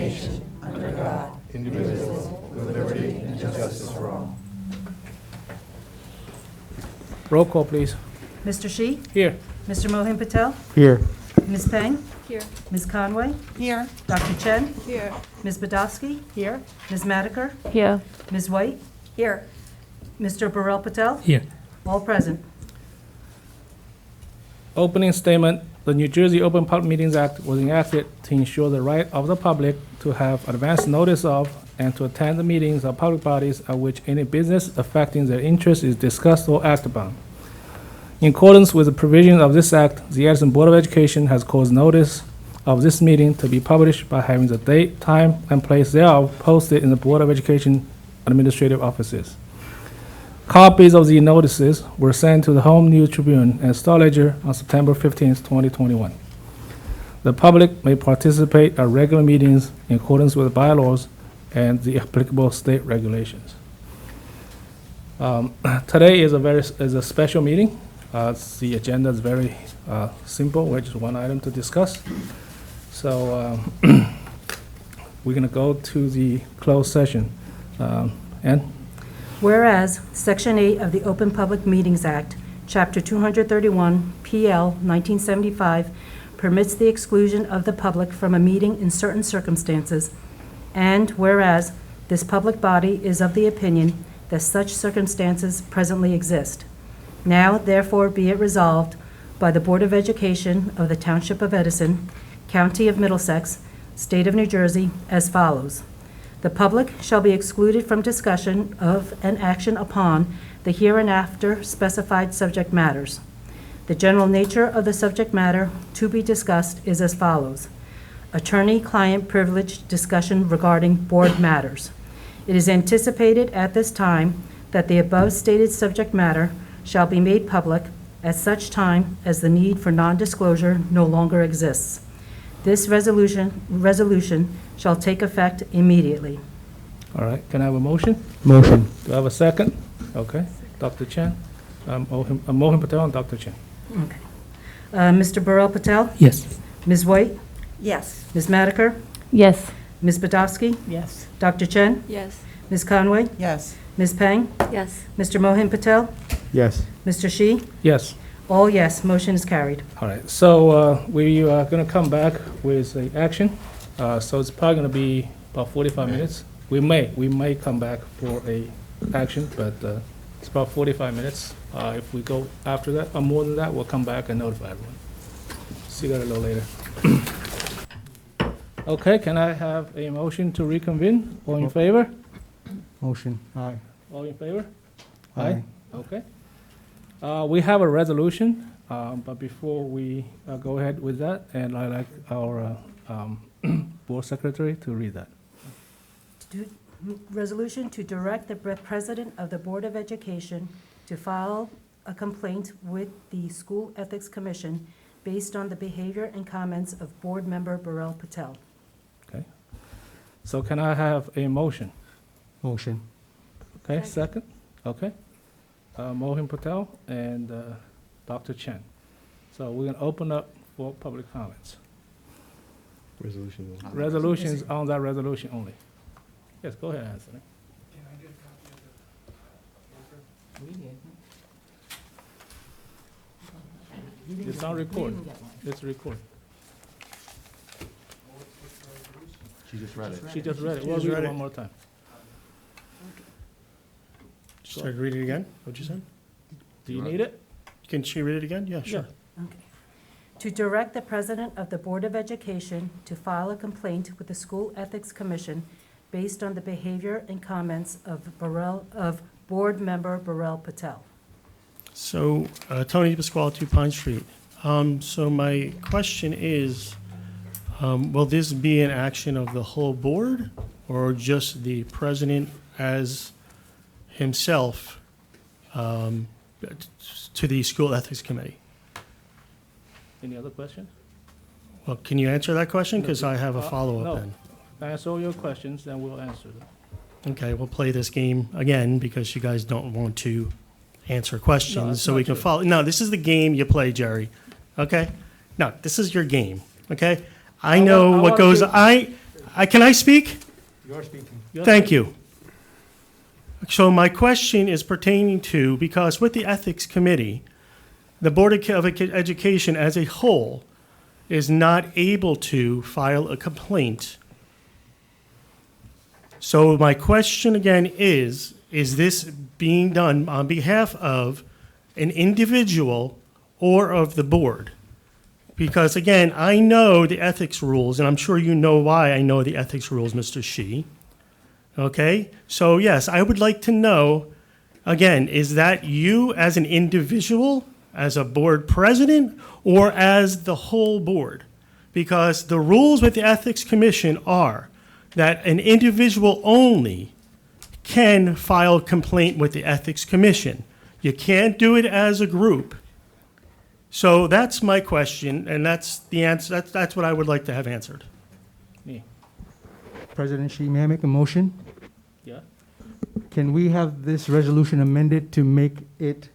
nation, under God, indivisible, with liberty and justice for all. Roll call, please. Mr. Shi? Here. Mr. Mohin Patel? Here. Ms. Peng? Here. Ms. Conway? Here. Dr. Chen? Here. Ms. Badowski? Here. Ms. Madiker? Here. Ms. White? Here. Mr. Burrell Patel? Here. All present. Opening statement. The New Jersey Open Public Meetings Act was enacted to ensure the right of the public to have advance notice of and to attend the meetings of public bodies at which any business affecting their interest is discussed or acted upon. In accordance with the provisions of this act, the Edison Board of Education has caused notice of this meeting to be published by having the date, time, and place thereof posted in the Board of Education administrative offices. Copies of the notices were sent to the Home News Tribune and Star Ledger on September 15, 2021. The public may participate at regular meetings in accordance with the bylaws and the applicable state regulations. Today is a special meeting. The agenda is very simple. We're just one item to discuss. So we're going to go to the closed session. Ann? Whereas Section 8 of the Open Public Meetings Act, Chapter 231, PL 1975, permits the exclusion of the public from a meeting in certain circumstances, and whereas this public body is of the opinion that such circumstances presently exist. Now, therefore, be it resolved by the Board of Education of the Township of Edison, County of Middlesex, State of New Jersey, as follows. The public shall be excluded from discussion of and action upon the hereinafter specified subject matters. The general nature of the subject matter to be discussed is as follows. Attorney-client privilege discussion regarding board matters. It is anticipated at this time that the above stated subject matter shall be made public at such time as the need for non-disclosure no longer exists. This resolution shall take effect immediately. All right, can I have a motion? Motion. Do I have a second? Okay, Dr. Chen. Mohin Patel and Dr. Chen. Okay. Mr. Burrell Patel? Yes. Ms. White? Yes. Ms. Madiker? Yes. Ms. Badowski? Yes. Dr. Chen? Yes. Ms. Conway? Yes. Ms. Peng? Yes. Mr. Mohin Patel? Yes. Mr. Shi? Yes. All yes, motion is carried. All right, so we are going to come back with the action. So it's probably going to be about 45 minutes. We may come back for a action, but it's about 45 minutes. If we go after that or more than that, we'll come back and notify everyone. See you guys a little later. Okay, can I have a motion to reconvene? All in favor? Motion. Aye. All in favor? Aye. Okay. We have a resolution, but before we go ahead with that, and I'd like our board secretary to read that. Resolution to direct the President of the Board of Education to file a complaint with the School Ethics Commission based on the behavior and comments of Board Member Burrell Patel. Okay. So can I have a motion? Motion. Okay, second? Okay. Mohin Patel and Dr. Chen. So we're going to open up for public comments. Resolution. Resolutions on that resolution only. Yes, go ahead, Anthony. It's on record. It's recorded. She just read it. She just read it. We'll read it one more time. Should I read it again, what you said? Do you need it? Can she read it again? Yeah, sure. Okay. To direct the President of the Board of Education to file a complaint with the School Ethics Commission based on the behavior and comments of Board Member Burrell Patel. So, Tony Pasquale, 2 Pine Street. So my question is, will this be an action of the whole board or just the president as himself to the School Ethics Committee? Any other questions? Well, can you answer that question? Because I have a No. follow-up then. Answer all your questions, then we'll answer them. Okay, we'll play this game again because you guys don't want to answer No, questions, that's so we not can true. follow. No, this is the game you play, Jerry. Okay? No, this is your game. Okay? I I know want what goes. to- Can I speak? You're speaking. Thank you. So my question is pertaining to, because with the Ethics Committee, the Board of Education as a whole is not able to file a complaint. So my question again is this being done on behalf of an individual or of the board? Because again, I know the ethics rules, and I'm sure you know why I know the ethics rules, Mr. Shi. Okay? So yes, I would like to know, again, is that you as an individual, as a board president, or as the whole board? Because the rules with the Ethics Commission are that an individual only can file a complaint with the Ethics Commission. You can't do it as a group. So that's my question, and that's the answer. That's what I would like to have answered. Me. President Shi, may I make a motion? Yeah. Can we have this resolution amended to make it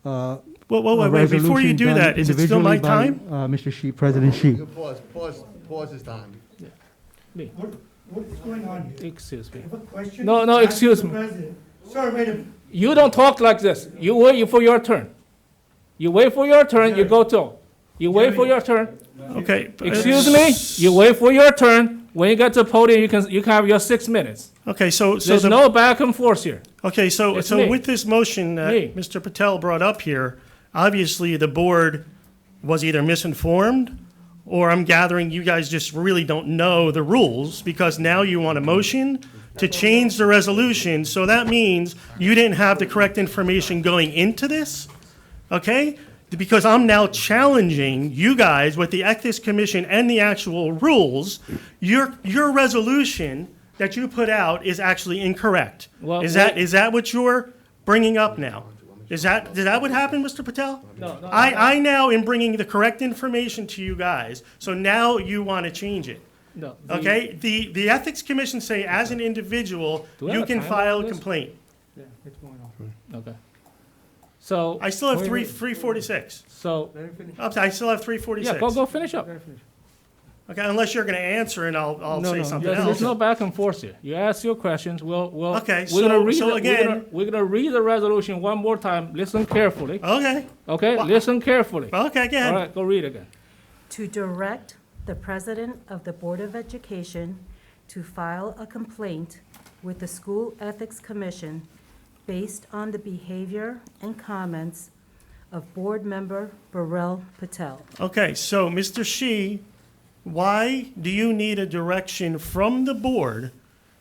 a Wait, before you resolution do done that, is it still my individually by, time? Mr. Shi, President Shi. Pause this time. Me. What's going on here? Excuse me. I have a question. No, to ask excuse the me. President. Sir, wait a minute. You don't talk like this. You wait for your turn. You wait for your turn, you go to. You wait for your turn. Okay. Excuse me, you wait for your turn. When you get to the podium, you can have your 6 minutes. Okay, so There's no back and forth here. okay, so It's me. with this motion that Me. Mr. Patel brought up here, obviously the board was either misinformed, or I'm gathering you guys just really don't know the rules, because now you want a motion to change the resolution, so that means you didn't have the correct information going into this, okay? Because I'm now challenging you guys with the Ethics Commission and the actual rules, your resolution that you put out is actually incorrect. Well, Is that what you're bringing up now? Is that what happened, Mr. Patel? No. I now am bringing the correct information to you guys, so now you want to change it. No. Okay? The Ethics Commission say as an individual, Do we you have a can timer file on a this? complaint. Yeah, it's going on. Okay. So, I still have Wait, wait. 346. so, Let him finish. I still have yeah, 346. go finish up. Let him finish. Okay, unless you're going to answer and I'll No, say no, something There's else. no back and forth here. You ask your questions, we'll, Okay, we're gonna so- read so it- again- we're gonna read the resolution one more time. Listen carefully, Okay, okay? Well- Listen carefully. okay, go All ahead. right, go read again. To direct the President of the Board of Education to file a complaint with the School Ethics Commission based on the behavior and comments of Board Member Burrell Patel. Okay, so Mr. Shi, why do you need a direction from the board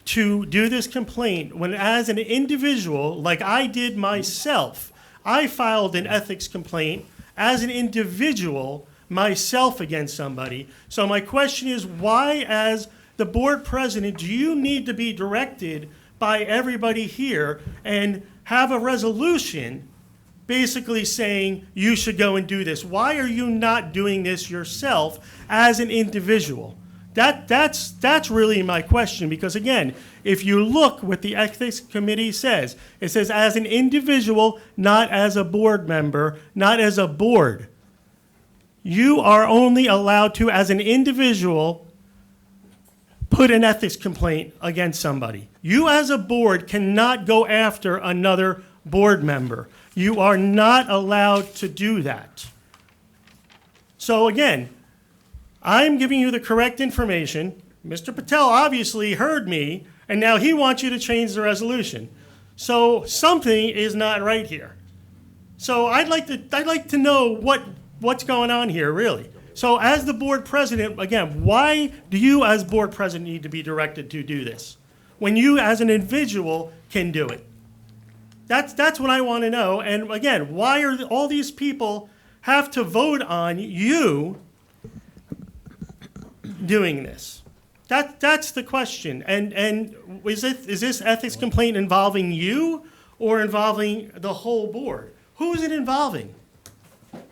to do this complaint when as an individual, like I did myself, I filed an ethics complaint as an individual myself against somebody. So my question is, why as the board president do you need to be directed by everybody here and have a resolution basically saying you should go and do this? Why are you not doing this yourself as an individual? That's really my question, because again, if you look what the Ethics Committee says, it says as an individual, not as a board member, not as a board. You are only allowed to, as an individual, put an ethics complaint against somebody. You as a board cannot go after another board member. You are not allowed to do that. So again, I'm giving you the correct information. Mr. Patel obviously heard me, and now he wants you to change the resolution. So something is not right here. So I'd like to know what's going on here, really. So as the board president, again, why do you as board president need to be directed to do this when you as an individual can do it? That's what I want to know. And again, why are all these people have to vote on you doing this? That's the question. And is this ethics complaint involving you or involving the whole board? Who is it involving?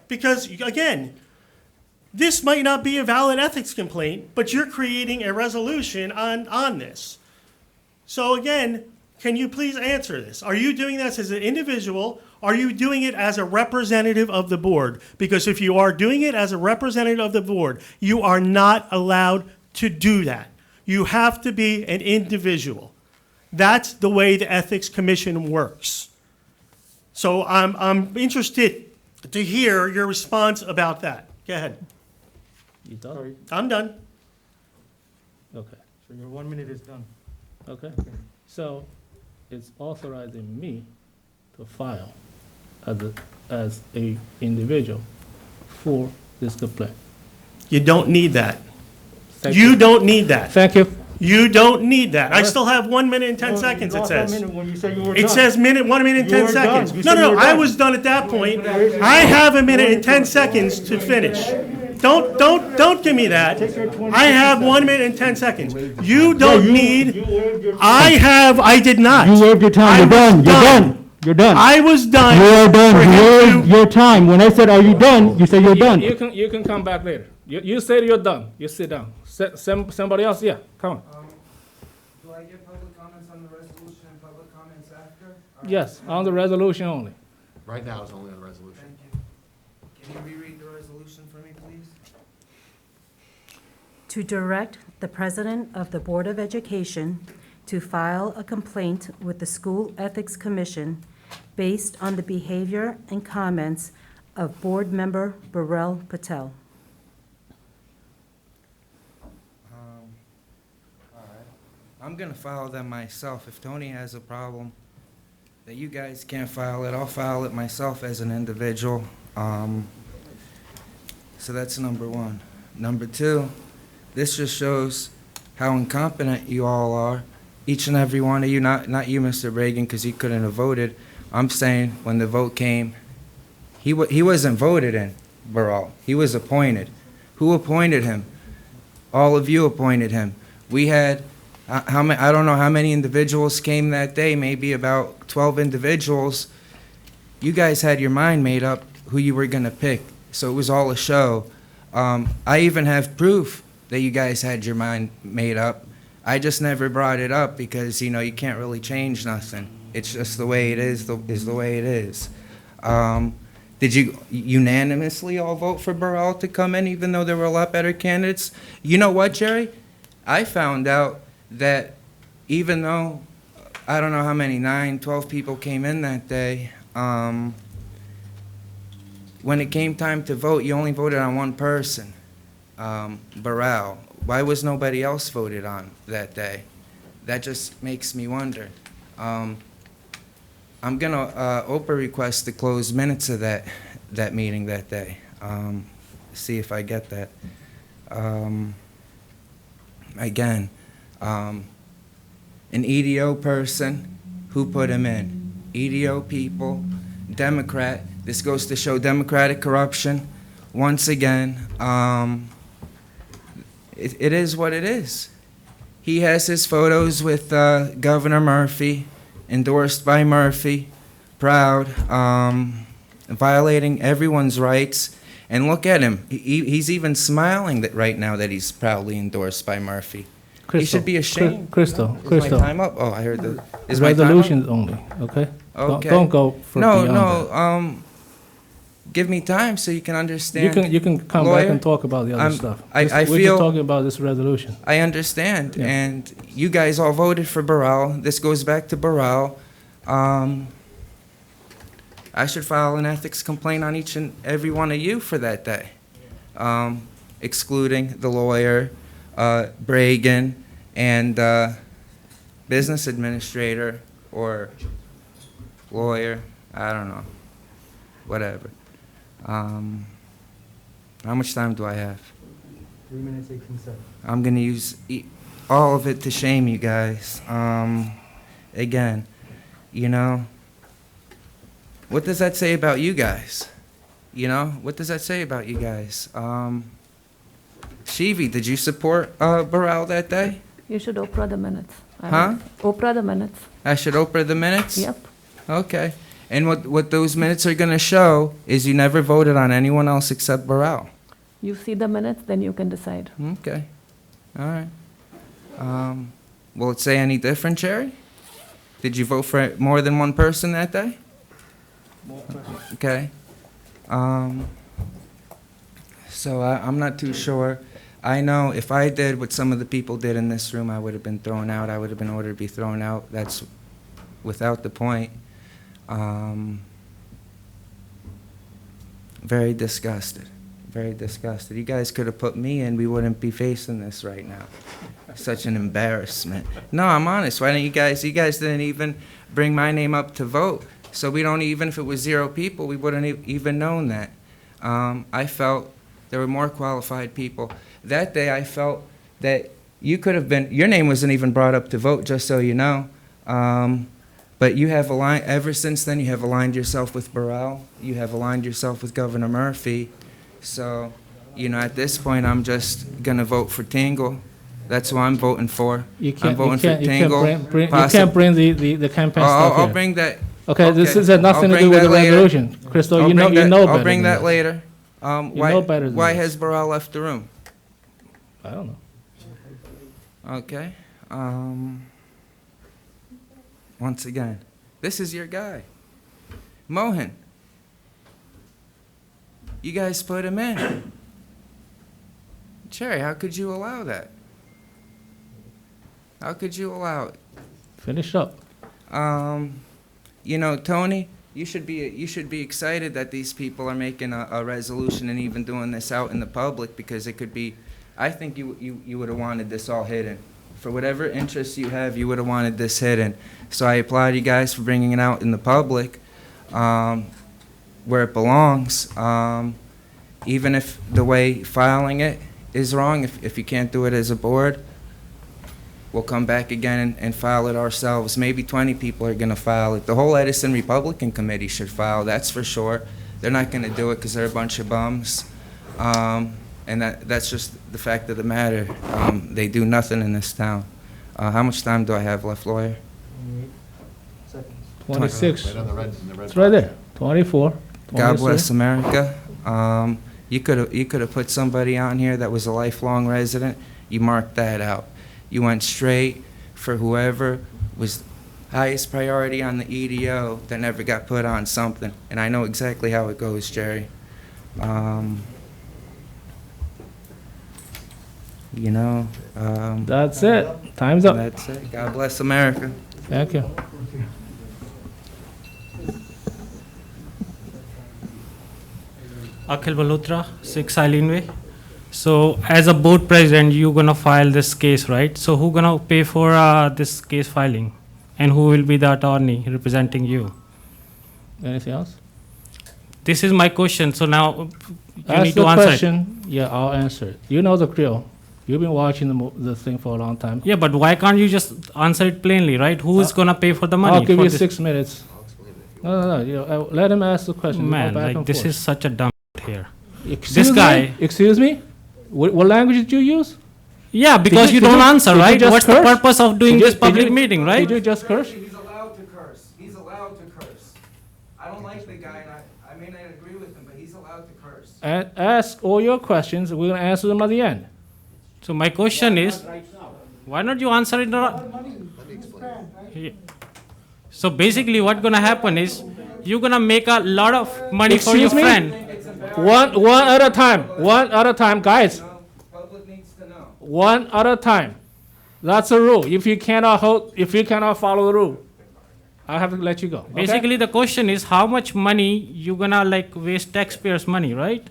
Because again, this might not be a valid ethics complaint, but you're creating a resolution on this. So again, can you please answer this? Are you doing this as an individual? Are you doing it as a representative of the board? Because if you are doing it as a representative of the board, you are not allowed to do that. You have to be an individual. That's the way the Ethics Commission works. So I'm interested to hear your response about that. Go ahead. You done? I'm done. Okay, So your 1 minute is done. okay. So it's authorizing me to file as a individual for this complaint. You don't need that. Thank You don't need that. Thank you. You don't need that. I still have 1 minute and 10 seconds, it says. When you said you were It done. says 1 minute and You 10 were seconds. done. You No, said no, you no, were I done. was done at that point. I have 1 minute and 10 seconds to finish. Don't give me that. I have 1 minute and 10 seconds. You don't need, I did not. You waived your time. You're done. You're done. You're done. I was done. You are for done. You him waived to- your time. When I said, are you done? You said you're done. You can come back later. You said you're done. You sit down. Somebody else, yeah, come on. Do I get public comments on the resolution and public comments after? Yes, on the resolution only. Right now, it's only on the resolution. Thank you. Can you reread the resolution for me, please? To direct the President of the Board of Education to file a complaint with the School Ethics Commission based on the behavior and comments of Board Member Burrell Patel. All right. I'm gonna file them myself. If Tony has a problem that you guys can't file it, I'll file it myself as an individual. So that's number one. Number two, this just shows how incompetent you all are. Each and every one of you, not you, Mr. Reagan, because he couldn't have voted. I'm saying when the vote came, he wasn't voted in, Burrell. He was appointed. Who appointed him? All of you appointed him. We had, I don't know how many individuals came that day, maybe about 12 individuals. You guys had your mind made up who you were going to pick, so it was all a show. I even have proof that you guys had your mind made up. I just never brought it up because, you know, you can't really change nothing. It's just the way it is the way it is. Did you unanimously all vote for Burrell to come in, even though there were a lot better candidates? You know what, Jerry? I found out that even though, I don't know how many, 9, 12 people came in that day, when it came time to vote, you only voted on one person, Burrell. Why was nobody else voted on that day? That just makes me wonder. I'm gonna Oprah request the closed minutes of that meeting that day. See if I get that. Again, an EDO person, who put him in? EDO people, Democrat. This goes to show Democratic corruption. Once again, it is what it is. He has his photos with Governor Murphy, endorsed by Murphy, proud, violating everyone's rights. And look at him. He's even smiling right now that he's proudly endorsed by Murphy. He should be ashamed. Crystal, Is my Crystal, time up? Oh, I heard the. Is my time up? resolutions only, okay? Okay. Don't go for beyond that. No. Give me time so you can understand. You can come back Lawyer, and talk about the other I'm- stuff. I We're feel- just talking about this resolution. I understand, Yeah. and you guys all voted for Burrell. This goes back to Burrell. I should file an ethics complaint on each and every one of you for that day, excluding the lawyer, Bragan, and business administrator or lawyer. I don't know, whatever. How much time do I have? 3 minutes, 18 seconds. I'm gonna use all of it to shame you guys. Again, you know, what does that say about you guys? You know, what does that say about you guys? Shivi, did you support Burrell that day? You should Oprah the minutes. Huh? Oprah the minutes. I should Oprah the minutes? Yep. Okay. And what those minutes are gonna show is you never voted on anyone else except Burrell. You see the minutes, then you can decide. Okay. All right. Will it say any different, Jerry? Did you vote for more than one person that day? Okay. So I'm not too sure. I know if I did what some of the people did in this room, I would have been thrown out. I would have been ordered to be thrown out. That's without the point. Very disgusted. Very disgusted. You guys could have put me in, we wouldn't be facing this right now. Such an embarrassment. No, I'm honest. Why don't you guys didn't even bring my name up to vote. So we don't even, if it was 0 people, we wouldn't even known that. I felt there were more qualified people. That day I felt that you could have been, your name wasn't even brought up to vote, just so you know. But you have aligned, ever since then, you have aligned yourself with Burrell. You have aligned yourself with Governor Murphy. So, you know, at this point, I'm just going to vote for Tingle. That's who I'm voting for. I'm voting for Tingle. You can't bring the campaign stuff I'll here. bring that. Okay, this has I'll nothing to bring do with that the later. resolution. Crystal, you know better I'll bring than that this. later. know better than Why this. has Burrell left the room? I don't know. Okay. Once again, this is your guy. Mohan. You guys put him in. Cherry, how could you allow that? How could you allow it? Finish up. You know, Tony, you should be excited that these people are making a resolution and even doing this out in the public, because it could be, I think you would have wanted this all hidden. For whatever interests you have, you would have wanted this hidden. So I applaud you guys for bringing it out in the public, where it belongs. Even if the way filing it is wrong, if you can't do it as a board, we'll come back again and file it ourselves. Maybe 20 people are going to file it. The whole Edison Republican Committee should file, that's for sure. They're not going to do it because they're a bunch of bums. And that's just the fact of the matter. They do nothing in this town. How much time do I have left, lawyer? 26. Right on the red, in the red It's right there. 24. God 23. bless America. You could have put somebody on here that was a lifelong resident. You marked that out. You went straight for whoever was highest priority on the EDO that never got put on something. And I know exactly how it goes, Jerry. You know, That's it. Time's up. that's it. God bless America. Thank you. Akhil Malhotra, 6 Eileen Way. So, as a board president, you're gonna file this case, right? So, who gonna pay for this case filing, and who will be the attorney representing you? Anything else? This is my question. So now you Ask need the to answer it. question. Yeah, I'll answer it. You know the drill. You've been watching the thing for a long time. Yeah, but why can't you just answer it plainly, right? Who is gonna pay for the money? I'll give for you this? 6 minutes. No. You know, let him ask the question. We go Man, back like and this forth. is such a dumb here. Excuse guy- Me? Excuse me? What language did you use? Yeah, because you- you did don't you- answer, did you right? just What's the curse? purpose of doing Did you- this public did you- meeting, right? Did you just curse? He's allowed to curse. He's allowed to curse. I don't like the guy, and I may not agree with him, but he's allowed to curse. And ask all your questions. We're going to answer them at the end. So my question is, why not you answer it? Yeah. So basically, what's gonna happen is you're gonna make a lot of money for your Excuse me? friend. One at a time. One at a time, guys. Public needs to know. One at a time. That's a rule. If you cannot follow the rule, I have to let you go. Okay? Basically, the question is how much money you gonna like waste taxpayers' money, right?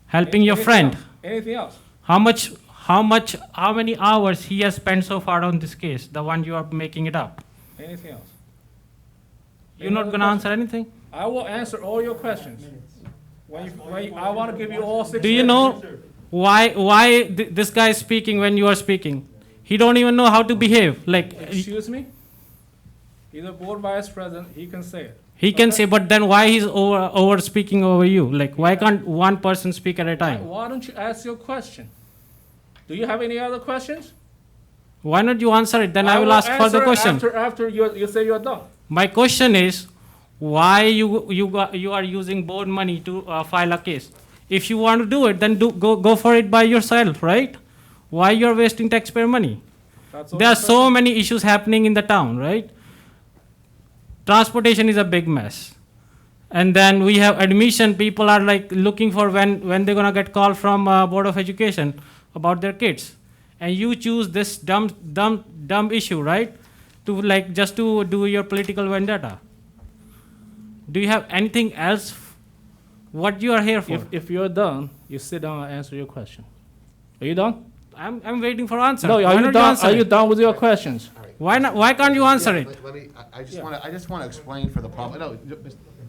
Helping your friend. Anything else? How many hours he has spent so far on this case? The one you are making it up. Anything else? You're not gonna answer anything. I will answer all your questions. I want to give you all 6 Do you know why this guy is speaking when you are speaking? He don't even know how to behave. Like Excuse me? He's a board vice president. He can say it. he can say, but then why he's over speaking over you? Like why can't one person speak at a time? Why don't you ask your question? Do you have any other questions? Why not you answer it? Then I will ask further question. After you say you're done. My question is, why you are using board money to file a case? If you want to do it, then go for it by yourself, right? Why you are wasting taxpayer money? There are so many issues happening in the town, right? Transportation is a big mess. And then we have admission. People are like looking for when they're gonna get call from Board of Education about their kids. And you choose this dumb issue, right? To like just to do your political vendetta. Do you have anything else? What you are here for? If you're done, you sit down and answer your question. Are you done? I'm waiting for answer. No, Why are you not done? answer Are it? you done with your questions? Why not? Why can't you answer it? Let me, I just want to explain for the public, no,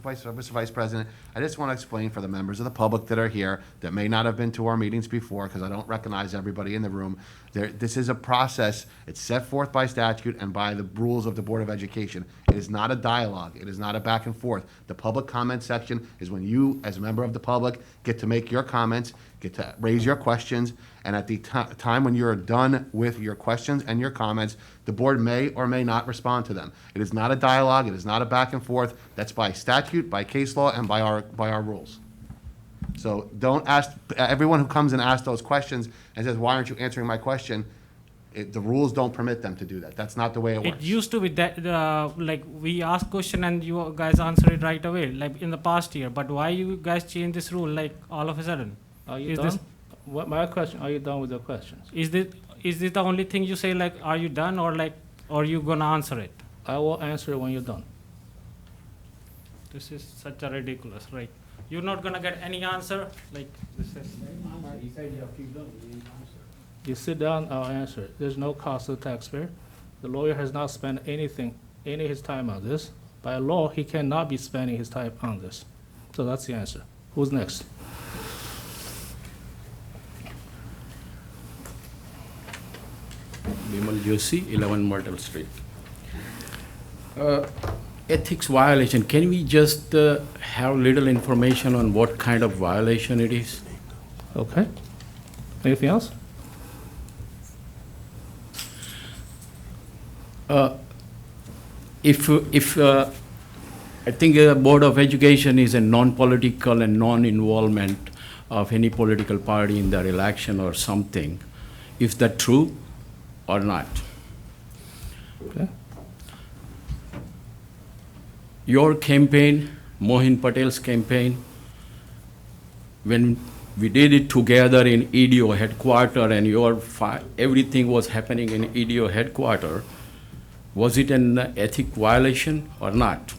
Mr. Vice President, I just want to explain for the members of the public that are here that may not have been to our meetings before, because I don't recognize everybody in the room. This is a process, it's set forth by statute and by the rules of the Board of Education. It is not a dialogue, it is not a back and forth. The public comment section is when you, as a member of the public, get to make your comments, get to raise your questions, and at the time when you're done with your questions and your comments, the board may or may not respond to them. It is not a dialogue, it is not a back and forth. That's by statute, by case law, and by our rules. So don't ask, everyone who comes and asks those questions and says, why aren't you answering my question? The rules don't permit them to do that. That's not the way it works. It used to be that like we ask question and you guys answer it right away, like in the past year. But why you guys change this rule like all of a sudden? Are you Is done? this- What, my question, are you done with your questions? Is this the only thing you say, like, are you done, or like, or you gonna answer it? I will answer it when you're done. This is such a ridiculous, right? You're not gonna get any answer, like, this is. You sit down, I'll answer it. There's no cost to the taxpayer. The lawyer has not spent any of his time on this. By law, he cannot be spending his time on this. So that's the answer. Who's next? Bimal Joshi, 11 Myrtle Street. Ethics violation, can we just have little information on what kind of violation it is? Okay. Anything else? If I think Board of Education is a non-political and non-involvement of any political party in their election or something, is that true or not? Okay. Your campaign, Mohin Patel's campaign, when we did it together in EDO headquarters and everything was happening in EDO headquarters, was it an ethic violation or not?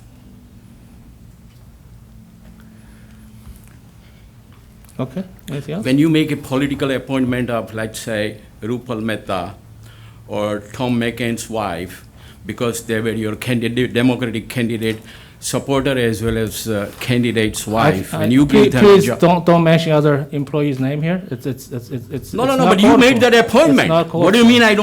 Okay. Anything else? When you make a political appointment of, let's say, Rupal Mehta or Tom McCain's wife, because they were your candidate, Democratic candidate supporter as well as candidate's wife, when you give them a please job. don't mention other employees' name here. It's No, not but you called made for. that appointment. It's not called What do you for. mean I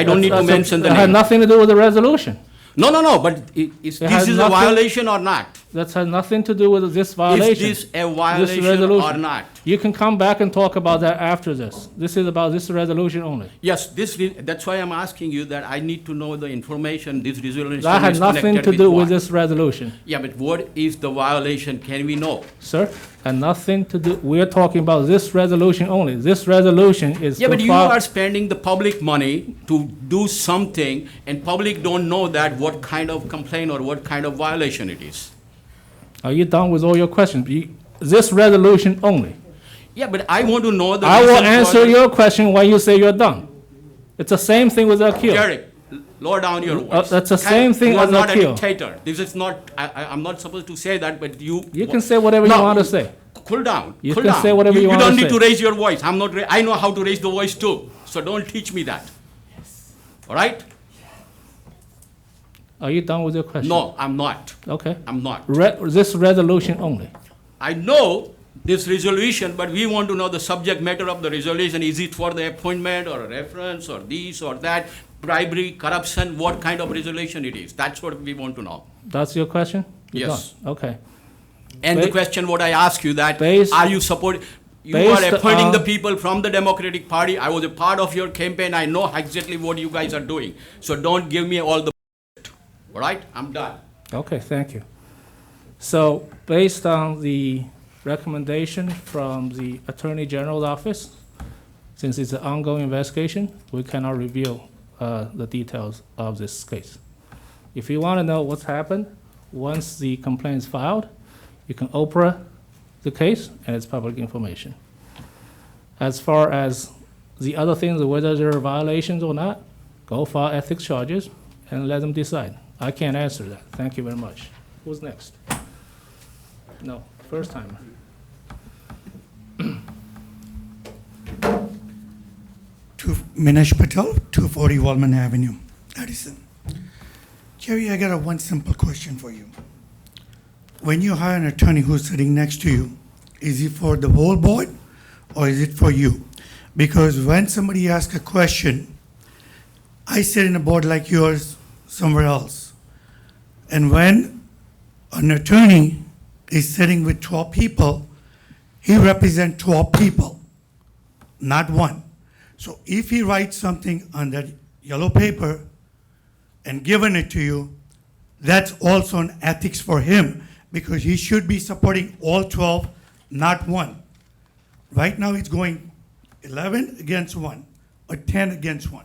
don't need to mention the It had name? nothing to do with the resolution. No, but this has is a nothing- violation or not? That has nothing to do with this Is violation. this a violation resolution. or not? You can come back and talk about that after this. This is about this resolution only. Yes, that's why I'm asking you that I need to know the information, this resolution That had is nothing connected to do with what? this resolution, Yeah, but what is the violation? Can we know? sir. And nothing to do, we're talking about this resolution only. This resolution is. Yeah, but to you fol- are spending the public money to do something, and public don't know that what kind of complaint or what kind of violation it is. Are you done with all your questions? This resolution only. Yeah, but I want to know the I will reason for answer the- your question when you say you're done. It's the same thing with Akil. Derek, lower down your voice. that's the same thing You are as not a Akil. dictator. This is not, I'm not supposed to say that, but you. You can say whatever you No, want to say. Cool down. You cool can down. say whatever you wanna don't need say. to raise your voice. I know how to raise the voice too. So don't teach me that. All right? Are you done with your question? No, I'm not. Okay. I'm not. This resolution only. I know this resolution, but we want to know the subject matter of the resolution. Is it for the appointment or a reference or this or that, bribery, corruption, what kind of resolution it is? That's what we want to know. That's your question? You're Yes. done. Okay. And the Ba- question what I ask you that, based- are you support, you based are appointing on- the people from the Democratic Party. I was a part of your campaign. I know exactly what you guys are doing. So don't give me all the, all right? I'm done. Okay, thank you. So based on the recommendation from the Attorney General's office, since it's an ongoing investigation, we cannot reveal the details of this case. If you want to know what's happened, once the complaint is filed, You can Oprah the case, and it's public information. As far as the other things, whether there are violations or not, go file ethics charges and let them decide. I can't answer that. Thank you very much. Who's next? No, first timer. Minesh Patel, 240 Wallman Avenue, Addison. Jerry, I got a one simple question for you. When you hire an attorney who's sitting next to you, is it for the whole board or is it for you? Because when somebody asks a question, I sit in a board like yours somewhere else. And when an attorney is sitting with 12 people, he represents 12 people, not one. So if he writes something on that yellow paper and given it to you, that's also an ethics for him because he should be supporting all 12, not one. Right now it's going 11 against 1 or 10 against 1.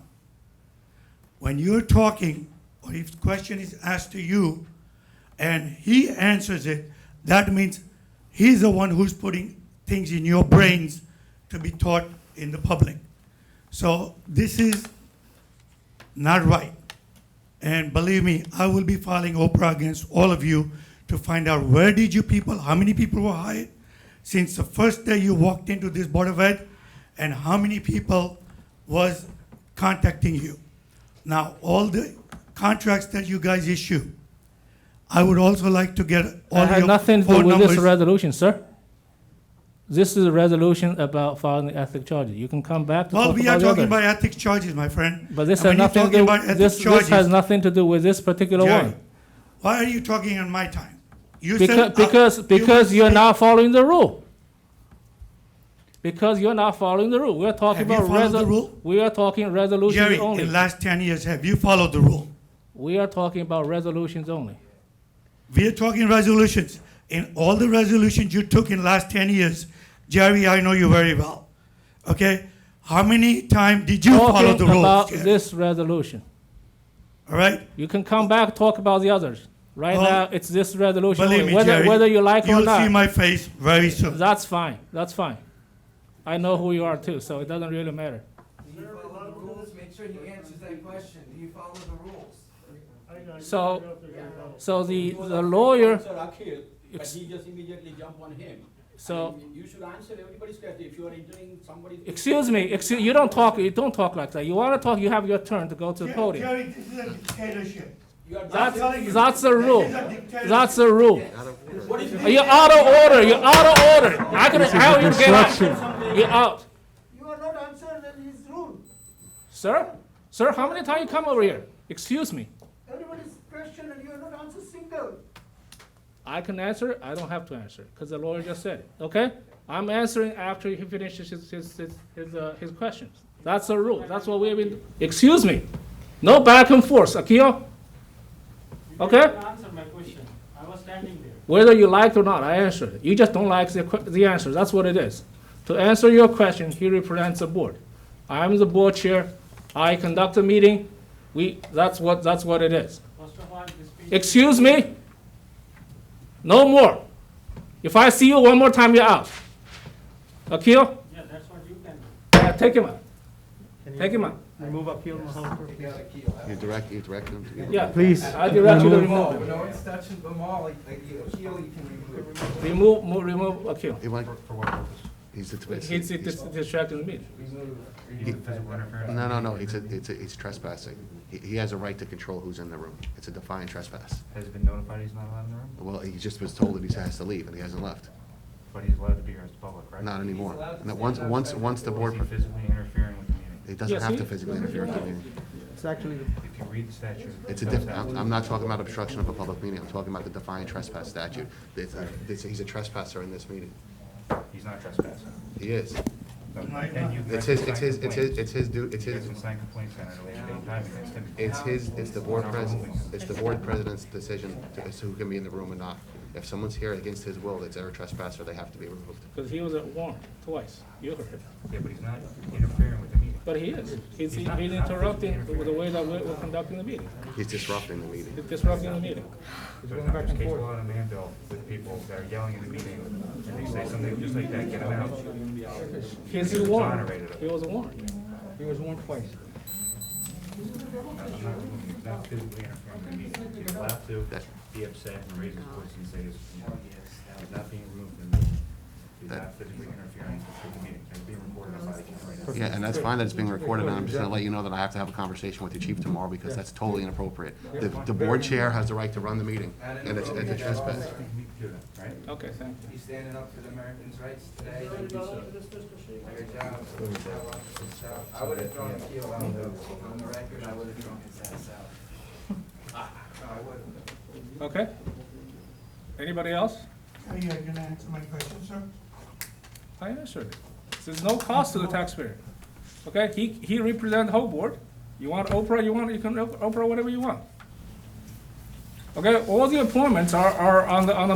When you're talking or if the question is asked to you and he answers it, that means he's the one who's putting things in your brains to be taught in the public. So this is not right. And believe me, I will be filing Oprah against all of you to find out where did you people, how many people were hired since the first day you walked into this Board of Ed, and how many people was contacting you. Now, all the contracts that you guys issue, I would also like to get all That has your nothing to do phone with this numbers. resolution, sir. This is a resolution about filing the ethic charges. You can come back to Well, talk we about are the talking others. about ethics charges, my friend. But this And has when you're nothing to talking do, about ethics this has charges, nothing to do with this particular Jerry, one. why are you talking on my time? You Because, said, because you you're speak- not following the rule. Because you're not following the rule. We're talking Have you about followed the rule? we are talking resolutions Jerry, only. in the last 10 years, have you followed the rule? We are talking about resolutions only. We are talking resolutions. In all the resolutions you took in the last 10 years, Jerry, I know you very well. Okay? How many times did you follow Talking the rules, about Jerry? this resolution. All right? You can come back, talk about the others. Right Well, now, it's this resolution Believe only. me, Whether, Jerry, whether you like it or you'll not. see my face very soon. That's fine, that's fine. I know who you are too, so it doesn't really matter. Do you follow the rules? Make sure he answers that question. Do you follow the rules? So the lawyer, Sir Akhil, but Ex- he just immediately jumped on him. so, I mean, you should answer everybody's question. If you are entering somebody's. excuse me, you don't talk like that. You wanna talk, you have your turn to go to the podium. Jerry, this is a dictatorship. You are That's, telling you, that's the rule. This is a dictatorship. That's the rule. What is You're out of order, you're out of order. I can, how you get out? You're out. You are not answering his rule. Sir, how many times you come over here? Excuse me. Everybody's question and you are not answering single. I can answer it, I don't have to answer it, because the lawyer just said it, okay? I'm answering after he finishes his questions. That's the rule, that's what we've been, excuse me. No back and forth, Akio? Okay? Answer my question. I was standing there. Whether you liked or not, I answered it. You just don't like the answer, that's what it is. To answer your question, he represents the board. I'm the board chair, I conduct a meeting, that's what it is. First of all, this speech. Excuse me? No more. If I see you one more time, you're out. Akil? Yeah, that's what you can do. Take him out. Take him out. Remove appeal. You direct him to. Yeah. Please. I direct you to remove No him. one's touching them all. Like you appeal, you can remove. Remove Akil. He went, he's He's distracting me. No, it's trespassing. He has a right to control who's in the room. It's a defiant trespass. Has been notified he's not allowed in the room, Well, he just was told that he has to leave, and he hasn't left. but he's allowed to be here as public, right? Not anymore. allowed to And that stand once outside the Is board, he physically interfering with the meeting? he doesn't Yes, have he- to physically interfere with the meeting. It's actually, If you read the statute. It's a I'm not talking about obstruction of a public meeting. I'm talking about the defiant trespass statute. He's a trespasser in this meeting. He's not trespassing. He is. And you It's guys his, can it's sign his, complaints. it's his, it's You guys his, can sign complaints then at a later date and time against him. it's the board president's decision as to who can be in the room and not. If someone's here against his will, that's a trespasser, they have to be removed. Because he was at warned twice. You heard it. Yeah, but he's not interfering with the meeting. But he is. He's interrupting the way that we're conducting the meeting. He's disrupting the meeting. He's disrupting the meeting. So it's not just case law and Manville with people that are yelling in the meeting, and they say something just like that, get them out. He's warned. He was warned. He was warned twice. Not physically interfering with the meeting. He's allowed to be upset and raise his voice and say he's not being removed from the meeting. He's not physically interfering with the meeting. It's being recorded on body camera right now. Yeah, and that's fine that it's being recorded, and I'm just gonna let you know that I have to have a conversation with the chief tomorrow, because that's totally inappropriate. The board chair has the right to run the meeting, and it's a trespass. Right? Okay, thank you. You standing up for the Americans' rights today? Good job. I would have thrown Keel out, though. On the record, I would have thrown his ass out. No, I wouldn't. Okay. Anybody else? Are you gonna answer my question, sir? I answered it. There's no cost to the taxpayer. Okay, he represents the whole board. You want Oprah, you can Oprah whatever you want. Okay, all the appointments are on the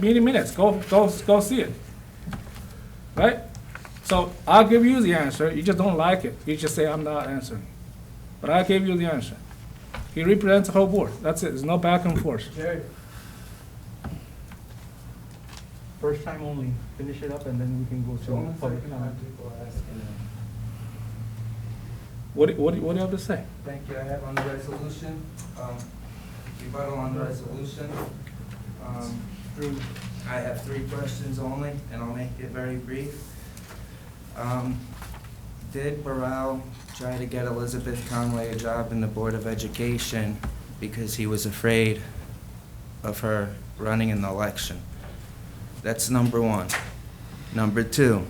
meeting minutes. Go see it. Right? So I'll give you the answer. You just don't like it. You just say I'm not answering. But I gave you the answer. He represents the whole board. That's it. There's no back and forth. Jerry. First time only. Finish it up and then we can go to public comment. What do you have to say? Thank you. I have on the resolution, rebuttal on the resolution. I have 3 questions only, and I'll make it very brief. Did Burrell try to get Elizabeth Conway a job in the Board of Education because he was afraid of her running in the election? That's number 1. Number 2,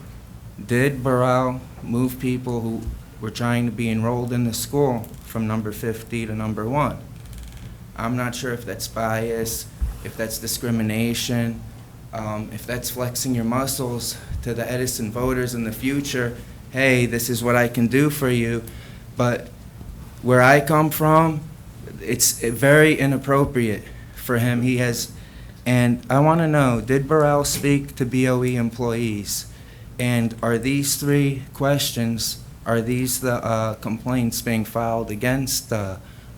did Burrell move people who were trying to be enrolled in the school from number 50 to number 1? I'm not sure if that's bias, if that's discrimination, if that's flexing your muscles to the Edison voters in the future. Hey, this is what I can do for you. But where I come from, it's very inappropriate for him. He has, and I want to know, did Burrell speak to BOE employees? And are these 3 questions, are these the complaints being filed against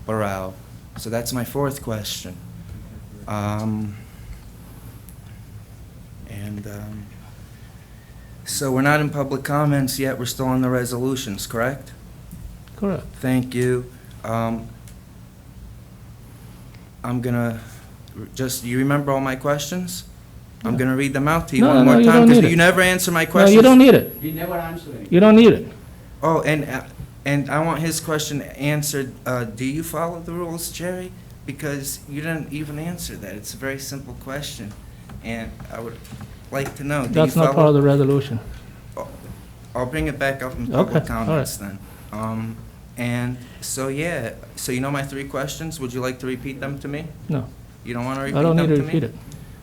Burrell? So that's my 4th question. So we're not in public comments yet, we're still on the resolutions, correct? Correct. Thank you. I'm gonna, you remember all my questions? I'm gonna read them out to you No, one no, more you time, don't need because it. you never answer my No, questions. you don't need it. He never answered. You don't need it. Oh, and I want his question answered. Do you follow the rules, Jerry? Because you didn't even answer that. It's a very simple question, and I would like to know. That's not part of the resolution. I'll bring it back up in Okay, public all right. comments then. And so, yeah, so you know my 3 questions? Would you like to repeat them to me? No, You don't want to repeat I them don't to me? need to repeat it.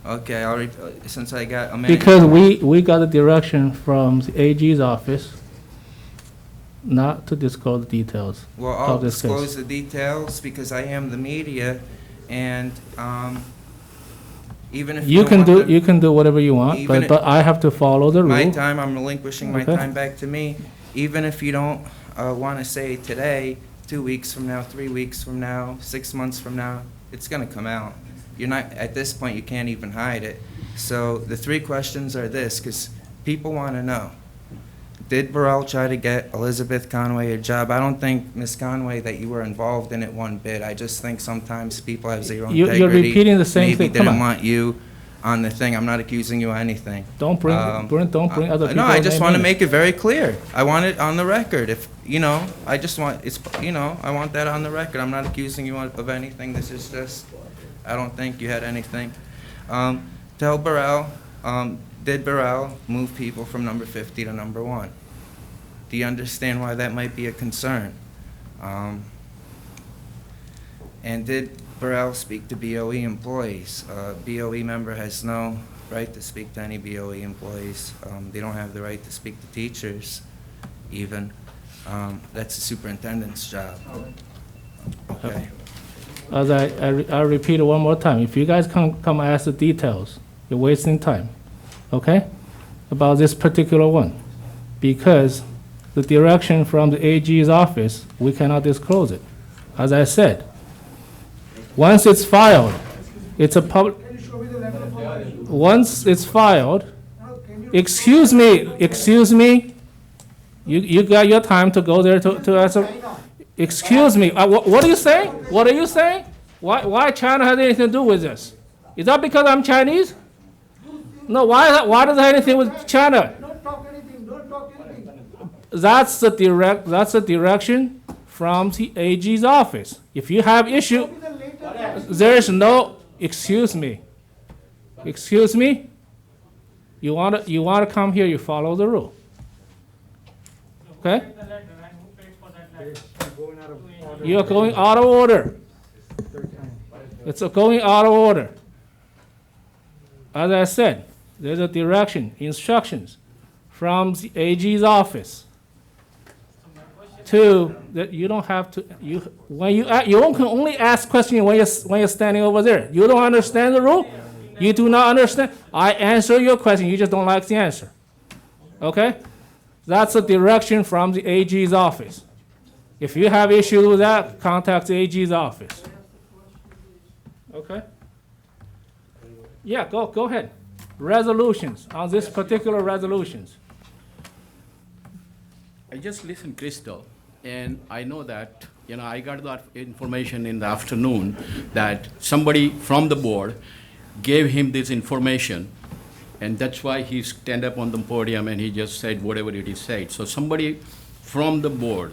Okay, I'll since I got a minute. Because we got a direction from the AG's office not to disclose the details Well, I'll of this disclose case. the details because I am the media, and even if You don't can want do, the- you can do whatever you want, Even but I have to follow the my rule. time, I'm relinquishing my Okay. time back to me. Even if you don't want to say today, 2 weeks from now, 3 weeks from now, 6 months from now, it's going to come out. You're not, at this point, you can't even hide it. So the 3 questions are this, because people want to know. Did Burrell try to get Elizabeth Conway a job? I don't think, Ms. Conway, that you were involved in it one bit. I just think sometimes people have 0 integrity. You're repeating the same thing. Maybe Come didn't on. want you on the thing. I'm not accusing you of anything. Don't bring other people. No, I just want to name in it. make it very clear. I want it on the record. If, I just want, I want that on the record. I'm not accusing you of anything. This is just, I don't think you had anything. Tell Burrell, did Burrell move people from number 50 to number 1? Do you understand why that might be a concern? And did Burrell speak to BOE employees? BOE member has no right to speak to any BOE employees. They don't have the right to speak to teachers, even. That's the superintendent's job. Okay. As I repeat it one more time, if you guys come ask the details, you're wasting time, okay? About this particular one. Because the direction from the AG's office, we cannot disclose it. As I said, once it's filed, it's a public. Once it's filed, excuse me, you got your time to go there to answer. Excuse me, what are you saying? What are you saying? Why China has anything to do with this? Is that because I'm Chinese? No, why does it have anything with China? Don't talk anything, don't talk anything. That's the direction from the AG's office. If you have issue, there is no, excuse me. You wanna come here, you follow the rule. Okay? You're going out of order. It's going out of order. As I said, there's a direction, instructions from the AG's office to that you don't have to you can only ask questions when you're standing over there. You don't understand the rule. You do not understand. I answer your question. You just don't like the answer. Okay? That's a direction from the AG's office. If you have issues with that, contact the AG's office. Okay? Yeah, go ahead. Resolutions, on this particular resolutions. I just listened, Crystal, and I know that, I got that information in the afternoon that somebody from the board gave him this information, and that's why he stand up on the podium and he just said whatever it is said. So somebody from the board,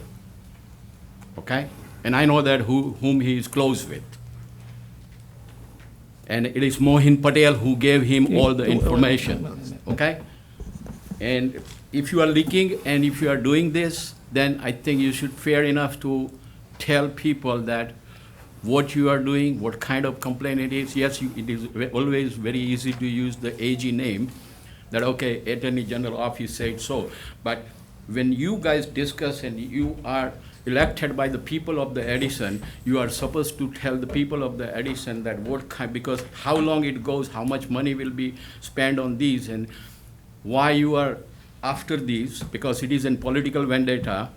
okay? And I know that whom he is close with. And it is Mohin Patel who gave him all the information, okay? And if you are leaking and if you are doing this, then I think you should fair enough to tell people that what you are doing, what kind of complaint it is. Yes, it is always very easy to use the AG name, that, okay, Attorney General Office said so. But when you guys discuss and you are elected by the people of the Edison, you are supposed to tell the people of the Edison that what kind, because how long it goes, how much money will be spent on these, and why you are after these, because it is in political vendetta.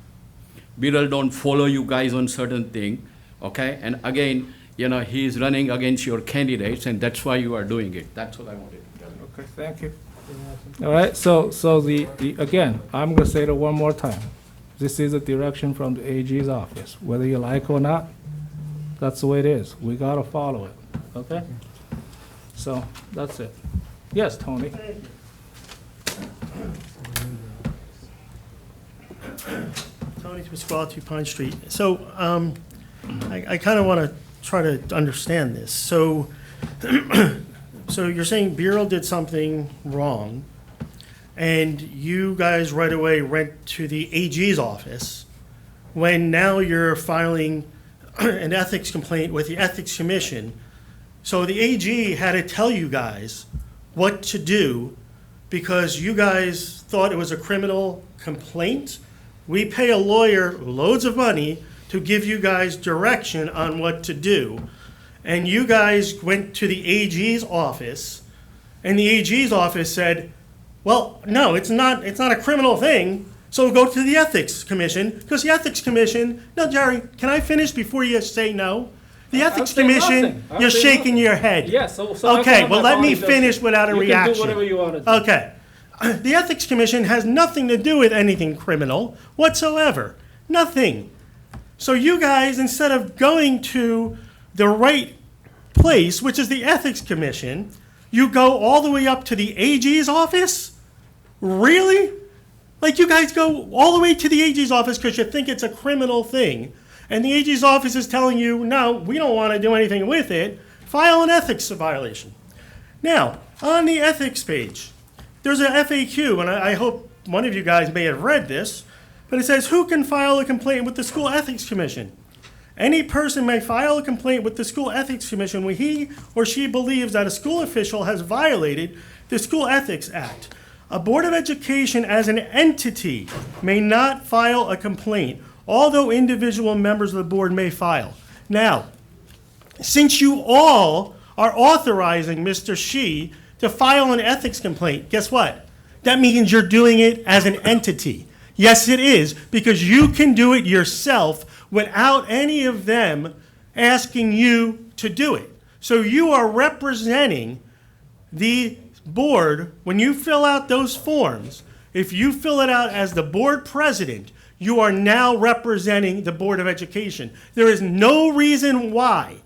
Birol don't follow you guys on certain thing, okay? And again, he is running against your candidates, and that's why you are doing it. That's what I wanted to tell you. Okay, thank you. All right, so the again, I'm gonna say it one more time. This is a direction from the AG's office. Whether you like it or not, that's the way it is. We gotta follow it, okay? So, that's it. Yes, Tony? Tony Pasquale, 2 Pine Street. So I kind of want to try to understand this. So you're saying Bureau did something wrong, and you guys right away went to the AG's office, when now you're filing an ethics complaint with the Ethics Commission. So the AG had to tell you guys what to do because you guys thought it was a criminal complaint. We pay a lawyer loads of money to give you guys direction on what to do. And you guys went to the AG's office, and the AG's office said, well, no, it's not a criminal thing, so go to the Ethics Commission, because the Ethics Commission, no, Jerry, can I finish before you say no? The Ethics Commission, you're shaking your head. Yes, so okay, well, let me finish without a reaction. You can do whatever you want to do. Okay. The Ethics Commission has nothing to do with anything criminal whatsoever. Nothing. So you guys, instead of going to the right place, which is the Ethics Commission, you go all the way up to the AG's office? Really? Like you guys go all the way to the AG's office because you think it's a criminal thing, and the AG's office is telling you, no, we don't want to do anything with it, file an ethics violation. Now, on the ethics page, there's an FAQ, and I hope one of you guys may have read this, but it says, who can file a complaint with the School Ethics Commission? Any person may file a complaint with the School Ethics Commission when he or she believes that a school official has violated the School Ethics Act. A Board of Education as an entity may not file a complaint, although individual members of the board may file. Now, since you all are authorizing Mr. Shi to file an ethics complaint, guess what? That means you're doing it as an entity. Yes, it is, because you can do it yourself without any of them asking you to do it. So you are representing the board. When you fill out those forms, if you fill it out as the board president, you are now representing the Board of Education. There is no reason why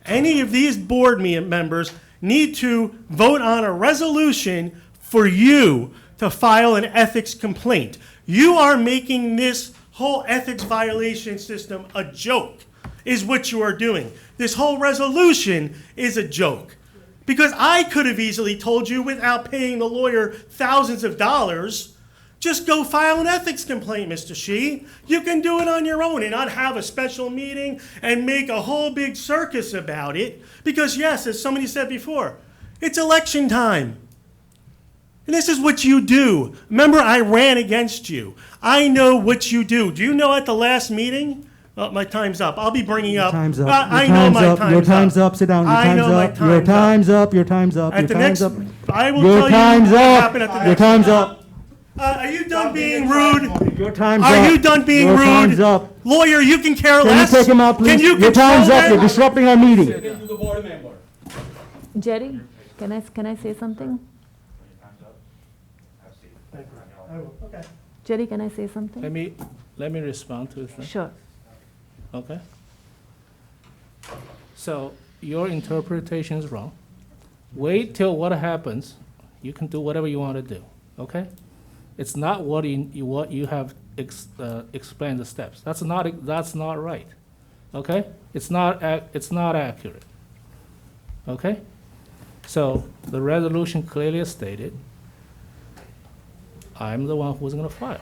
any of these board members need to vote on a resolution for you to file an ethics complaint. You are making this whole ethics violation system a joke, is what you are doing. This whole resolution is a joke. Because I could have easily told you, without paying the lawyer thousands of dollars, just go file an ethics complaint, Mr. Shi. You can do it on your own and not have a special meeting and make a whole big circus about it. Because yes, as somebody said before, it's election time. And this is what you do. Remember, I ran against you. I know what you do. Do you know at the last meeting? Oh, my time's up. I'll be bringing up. Time's up. I know my time's up. Your time's up. Sit down. Your I know my time's up. Your time's up. Your time's up. At Your the time's next, up. I will Your tell time's you what up. happened at the Your next. time's up. Are you done being rude? Your time's up. Are you done being Your rude? time's up. Lawyer, you can care Can you less. take him out, please? Can you Your time's control up. You're that? disrupting our meeting. Jerry, can I say something? Jerry, can I say something? Let me respond to this. Sure. Okay? So your interpretation is wrong. Wait till what happens. You can do whatever you want to do, okay? It's not what you have explained the steps. That's not right, okay? It's not accurate, okay? So the resolution clearly stated, I'm the one who's gonna file.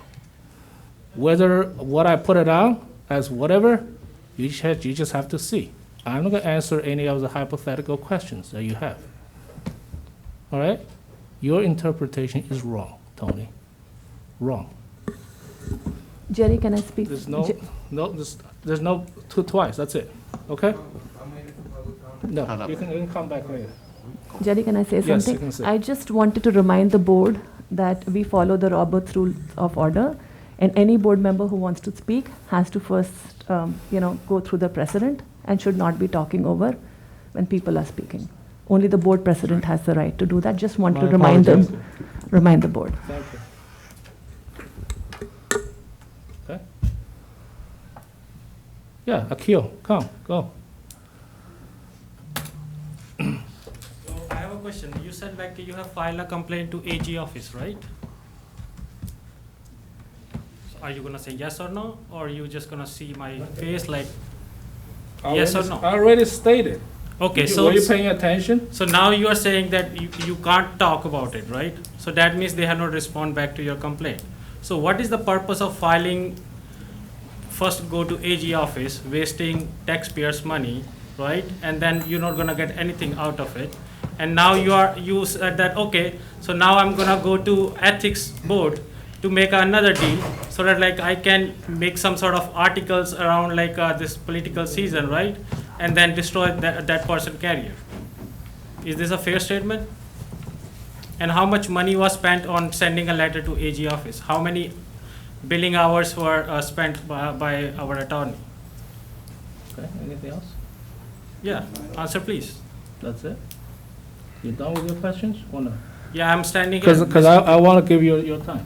Whether what I put it on as whatever, you just have to see. I'm not gonna answer any of the hypothetical questions that you have. All right? Your interpretation is wrong, Tony. Wrong. Jerry, can I speak? There's no twice, that's it, okay? No, you can come back later. Jerry, can I say Yes, you something? can say. I just wanted to remind the board that we follow the Roberts Rules of Order, and any board member who wants to speak has to first, go through the precedent and should not be talking over when people are speaking. Only the board president has the right to do that. Just want to My remind apologies. remind the board. Thank you. Okay? Yeah, Akil, come, go. So I have a question. You said like you have filed a complaint to AG office, right? So are you gonna say yes or no, or are you just gonna see my face like yes or no? I already stated. Okay, Were you paying attention? So now you are saying that you can't talk about it, right? So that means they have not responded back to your complaint. So what is the purpose of filing, first go to AG office, wasting taxpayers' money, right? And then you're not gonna get anything out of it. And now you said that, okay, so now I'm gonna go to ethics board to make another deal so that like I can make some sort of articles around like this political season, right? And then destroy that person career. Is this a fair statement? And how much money was spent on sending a letter to AG office? How many billing hours were spent by our attorney? Okay, anything else? Yeah, answer please. That's it? You done with your questions or no? Yeah, I'm standing here. Because I want to give you your time.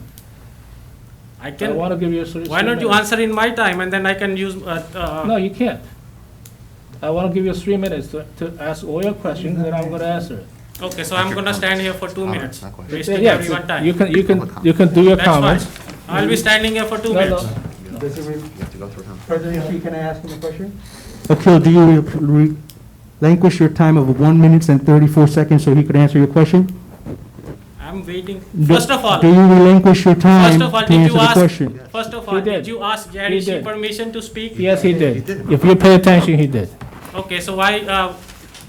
I I can. want to give you a Why not you answer in my time and then I can use. No, you can't. I want to give you 3 minutes to ask all your questions, and I'm going to answer it. Okay, so I'm gonna stand here for 2 minutes, not quite. wasting Yeah, everyone's time. you can do your That's comments. fine. I'll be standing here for 2 No, minutes. no. Does it You have to go through him. President Xi, can I ask him a question? Akil, do you relinquish your time of 1 minute and 34 seconds so he could answer your question? I'm waiting. Do- First of all, Do you relinquish your time First of all, to did answer you the ask? question? First of He all, did. did you ask Gary He Shi did. permission to speak? Yes, he did. If you pay attention, he did. Okay, so why?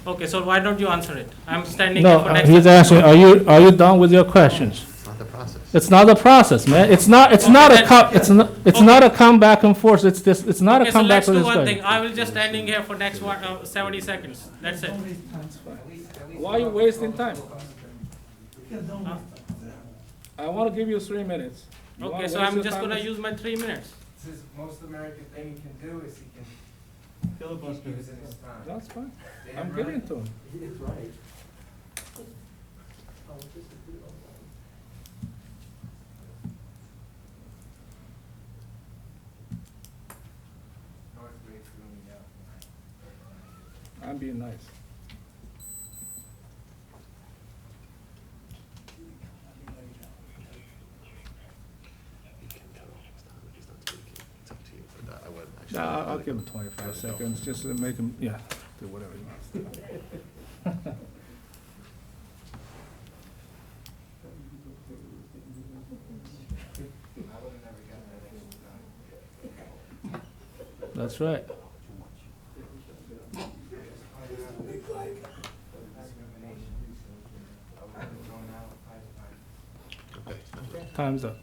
Okay, so why don't you answer it? I'm standing here No, for next. he's asking, are you done with your questions? It's not the process. It's not the process, man. It's not a come back and forth. It's not Okay, a so come back let's with do this one guy. thing. I will just standing here for next 70 seconds. That's it. Why are you wasting time? I want to give you 3 minutes. You wanna Okay, so waste I'm your just time gonna with- use my 3 minutes. This is most American thing he can do is he can keep using his time. That's fine. Damn I'm right. giving to him. He is right. Northway threw me out. I'm being nice. No, I'll give him 25 seconds, just to make him, yeah, do whatever he wants to do. I would've never gotten that extra time. That's right. Time's up.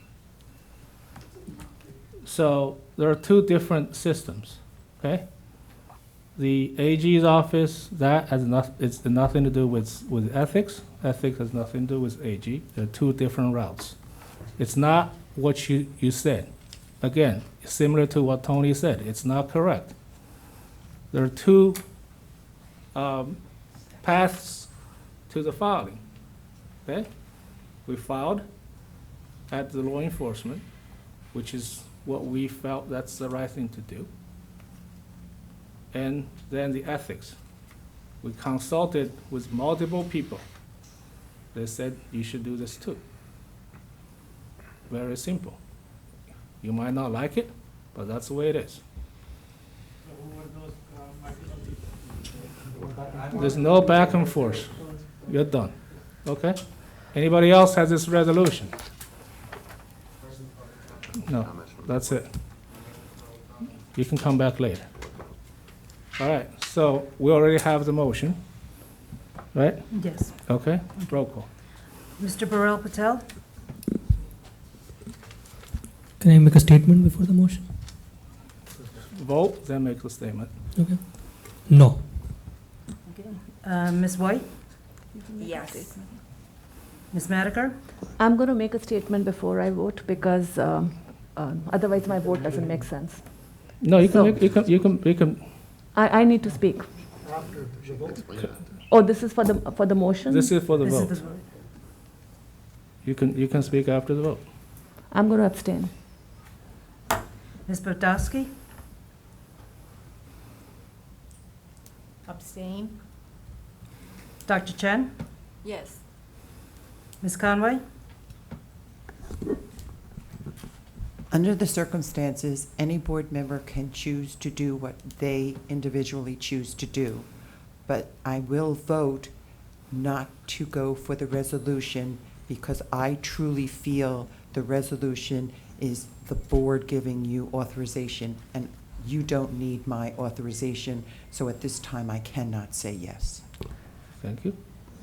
So there are two different systems, okay? The AG's office, that has it's nothing to do with ethics. Ethics has nothing to do with AG. There are two different routes. It's not what you said. Again, similar to what Tony said, it's not correct. There are two paths to the filing, okay? We filed at the law enforcement, which is what we felt that's the right thing to do. And then the ethics. We consulted with multiple people. They said you should do this too. Very simple. You might not like it, but that's the way it is. There's no back and forth. You're done. Okay? Anybody else has this resolution? No, that's it. You can come back later. All right, so we already have the motion, right? Yes. Okay, roll call. Mr. Burrell Patel? Can I make a statement before the motion? Vote, then make the statement. Okay. No. Okay. Ms. White? Yes. Ms. Madiker? I'm going to make a statement before I vote because otherwise my vote doesn't make sense. No, you So- can, you can, I need to speak. Oh, this is for the motion? this is for the This is vote. the vote. You can speak after the vote. I'm going to abstain. Ms. Bodowski? Abstain? Dr. Chen? Yes. Ms. Conway? Under the circumstances, any board member can choose to do what they individually choose to do. But I will vote not to go for the resolution because I truly feel the resolution is the board giving you authorization, and you don't need my authorization. So at this time, I cannot say yes. Thank you.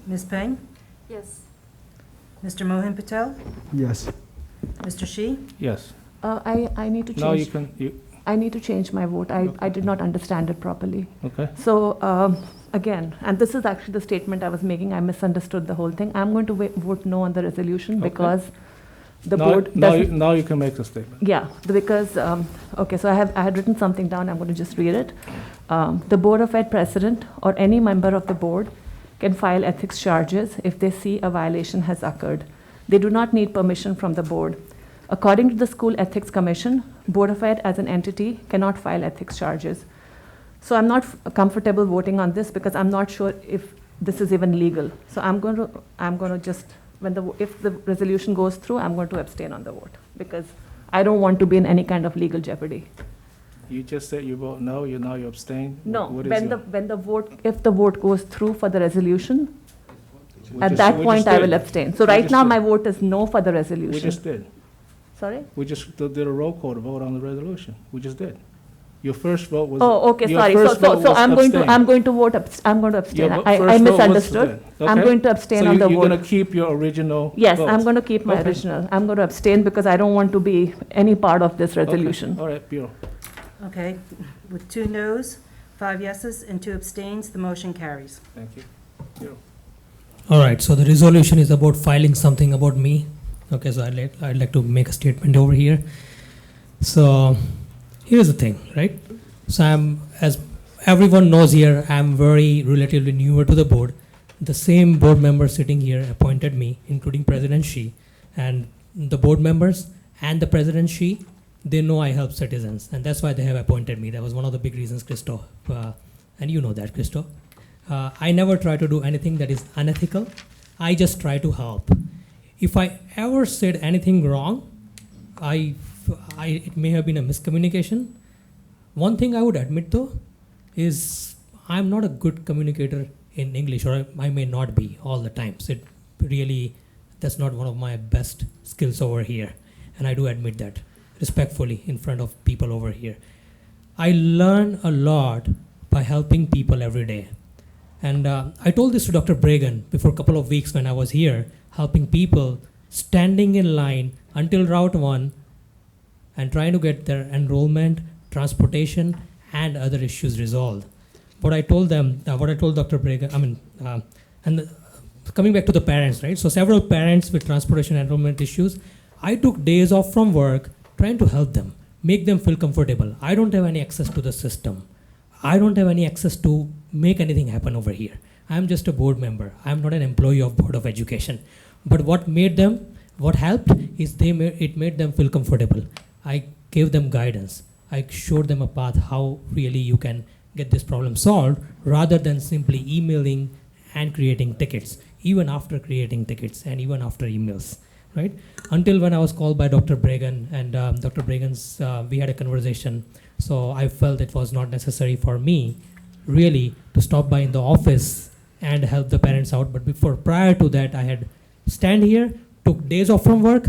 Ms. Peng? Yes. Mr. Mohan Patel? Yes. Mr. Shi? Yes. I need to change. No, you can, I need to change my vote. I Okay. did not understand it properly. okay. So, again, and this is actually the statement I was making, I misunderstood the whole thing. I'm going to vote no on the resolution Okay. because the Now- board now doesn't. Now you can make the statement. Yeah, because, okay, so I had written something down, I'm going to just read it. The Board of Ed president or any member of the board can file ethics charges if they see a violation has occurred. They do not need permission from the board. According to the School Ethics Commission, Board of Ed as an entity cannot file ethics charges. So I'm not comfortable voting on this because I'm not sure if this is even legal. So I'm going to just, if the resolution goes through, I'm going to abstain on the vote because I don't want to be in any kind of legal jeopardy. You just said you vote no, now you abstain? No, What is when the vote, if the vote goes through for the resolution, We at just- that we point just I did. will abstain. So We right just now, did. my vote is no for the We resolution. just did. Sorry? We just did a roll call to vote on the resolution. We just did. Your first vote was. Oh, okay, your sorry. first vote So was I'm going to, abstain. I'm going to vote, I'm going to abstain. Your I first vote was misunderstood. abstain. I'm Okay. going to abstain on the So you're going vote. to keep your original Yes, vote? I'm going to keep my Okay. original. I'm going to abstain because I don't want to be any part of this Okay. resolution. All right, Bureau. Okay, with 2 noes, 5 yeses, and 2 abstains, the motion carries. Thank you. Bureau. All right, so the resolution is about filing something about me. Okay, so I'd like to make a statement over here. So here's the thing, right? So as everyone knows here, I'm very relatively newer to the board. The same board members sitting here appointed me, including President Shi, and the board members and the President Shi, they know I help citizens, and that's why they have appointed me. That was one of the big reasons, Christo, and you know that, Christo. I never try to do anything that is unethical. I just try to help. If I ever said anything wrong, it may have been a miscommunication. One thing I would admit though is I'm not a good communicator in English, or I may not be all the time. So that's not one of my best skills over here. And I do admit that respectfully in front of people over here. I learn a lot by helping people every day. And I told this to Dr. Bragan before a couple of weeks when I was here, helping people standing in line until Route 1 and trying to get their enrollment, transportation, and other issues resolved. What I told them, what I told Dr. Bragan, coming back to the parents, right? So several parents with transportation enrollment issues, I took days off from work trying to help them, make them feel comfortable. I don't have any access to the system. I don't have any access to make anything happen over here. I'm just a board member. I'm not an employee of Board of Education. But what helped is it made them feel comfortable. I gave them guidance. I showed them a path how really you can get this problem solved rather than simply emailing and creating tickets, even after creating tickets and even after emails, right? Until when I was called by Dr. Bragan, and Dr. Bragan's, we had a conversation. So I felt it was not necessary for me really to stop by in the office and help the parents out. But prior to that, I had stand here, took days off from work,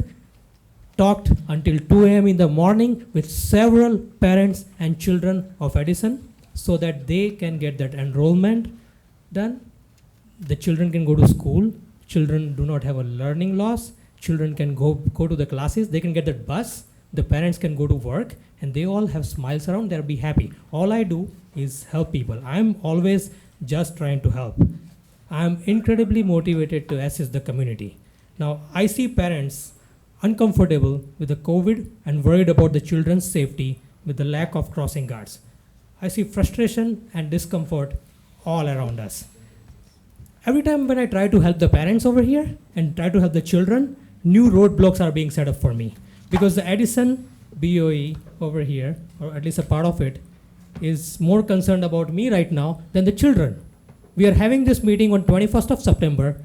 talked until 2 a.m. in the morning with several parents and children of Edison so that they can get that enrollment done. The children can go to school. Children do not have a learning loss. Children can go to the classes. They can get that bus. The parents can go to work, and they all have smiles around. They'll be happy. All I do is help people. I'm always just trying to help. I'm incredibly motivated to assist the community. Now, I see parents uncomfortable with the COVID and worried about the children's safety with the lack of crossing guards. I see frustration and discomfort all around us. Every time when I try to help the parents over here and try to help the children, new roadblocks are being set up for me. Because the Edison BOE over here, or at least a part of it, is more concerned about me right now than the children. We are having this meeting on 21st of September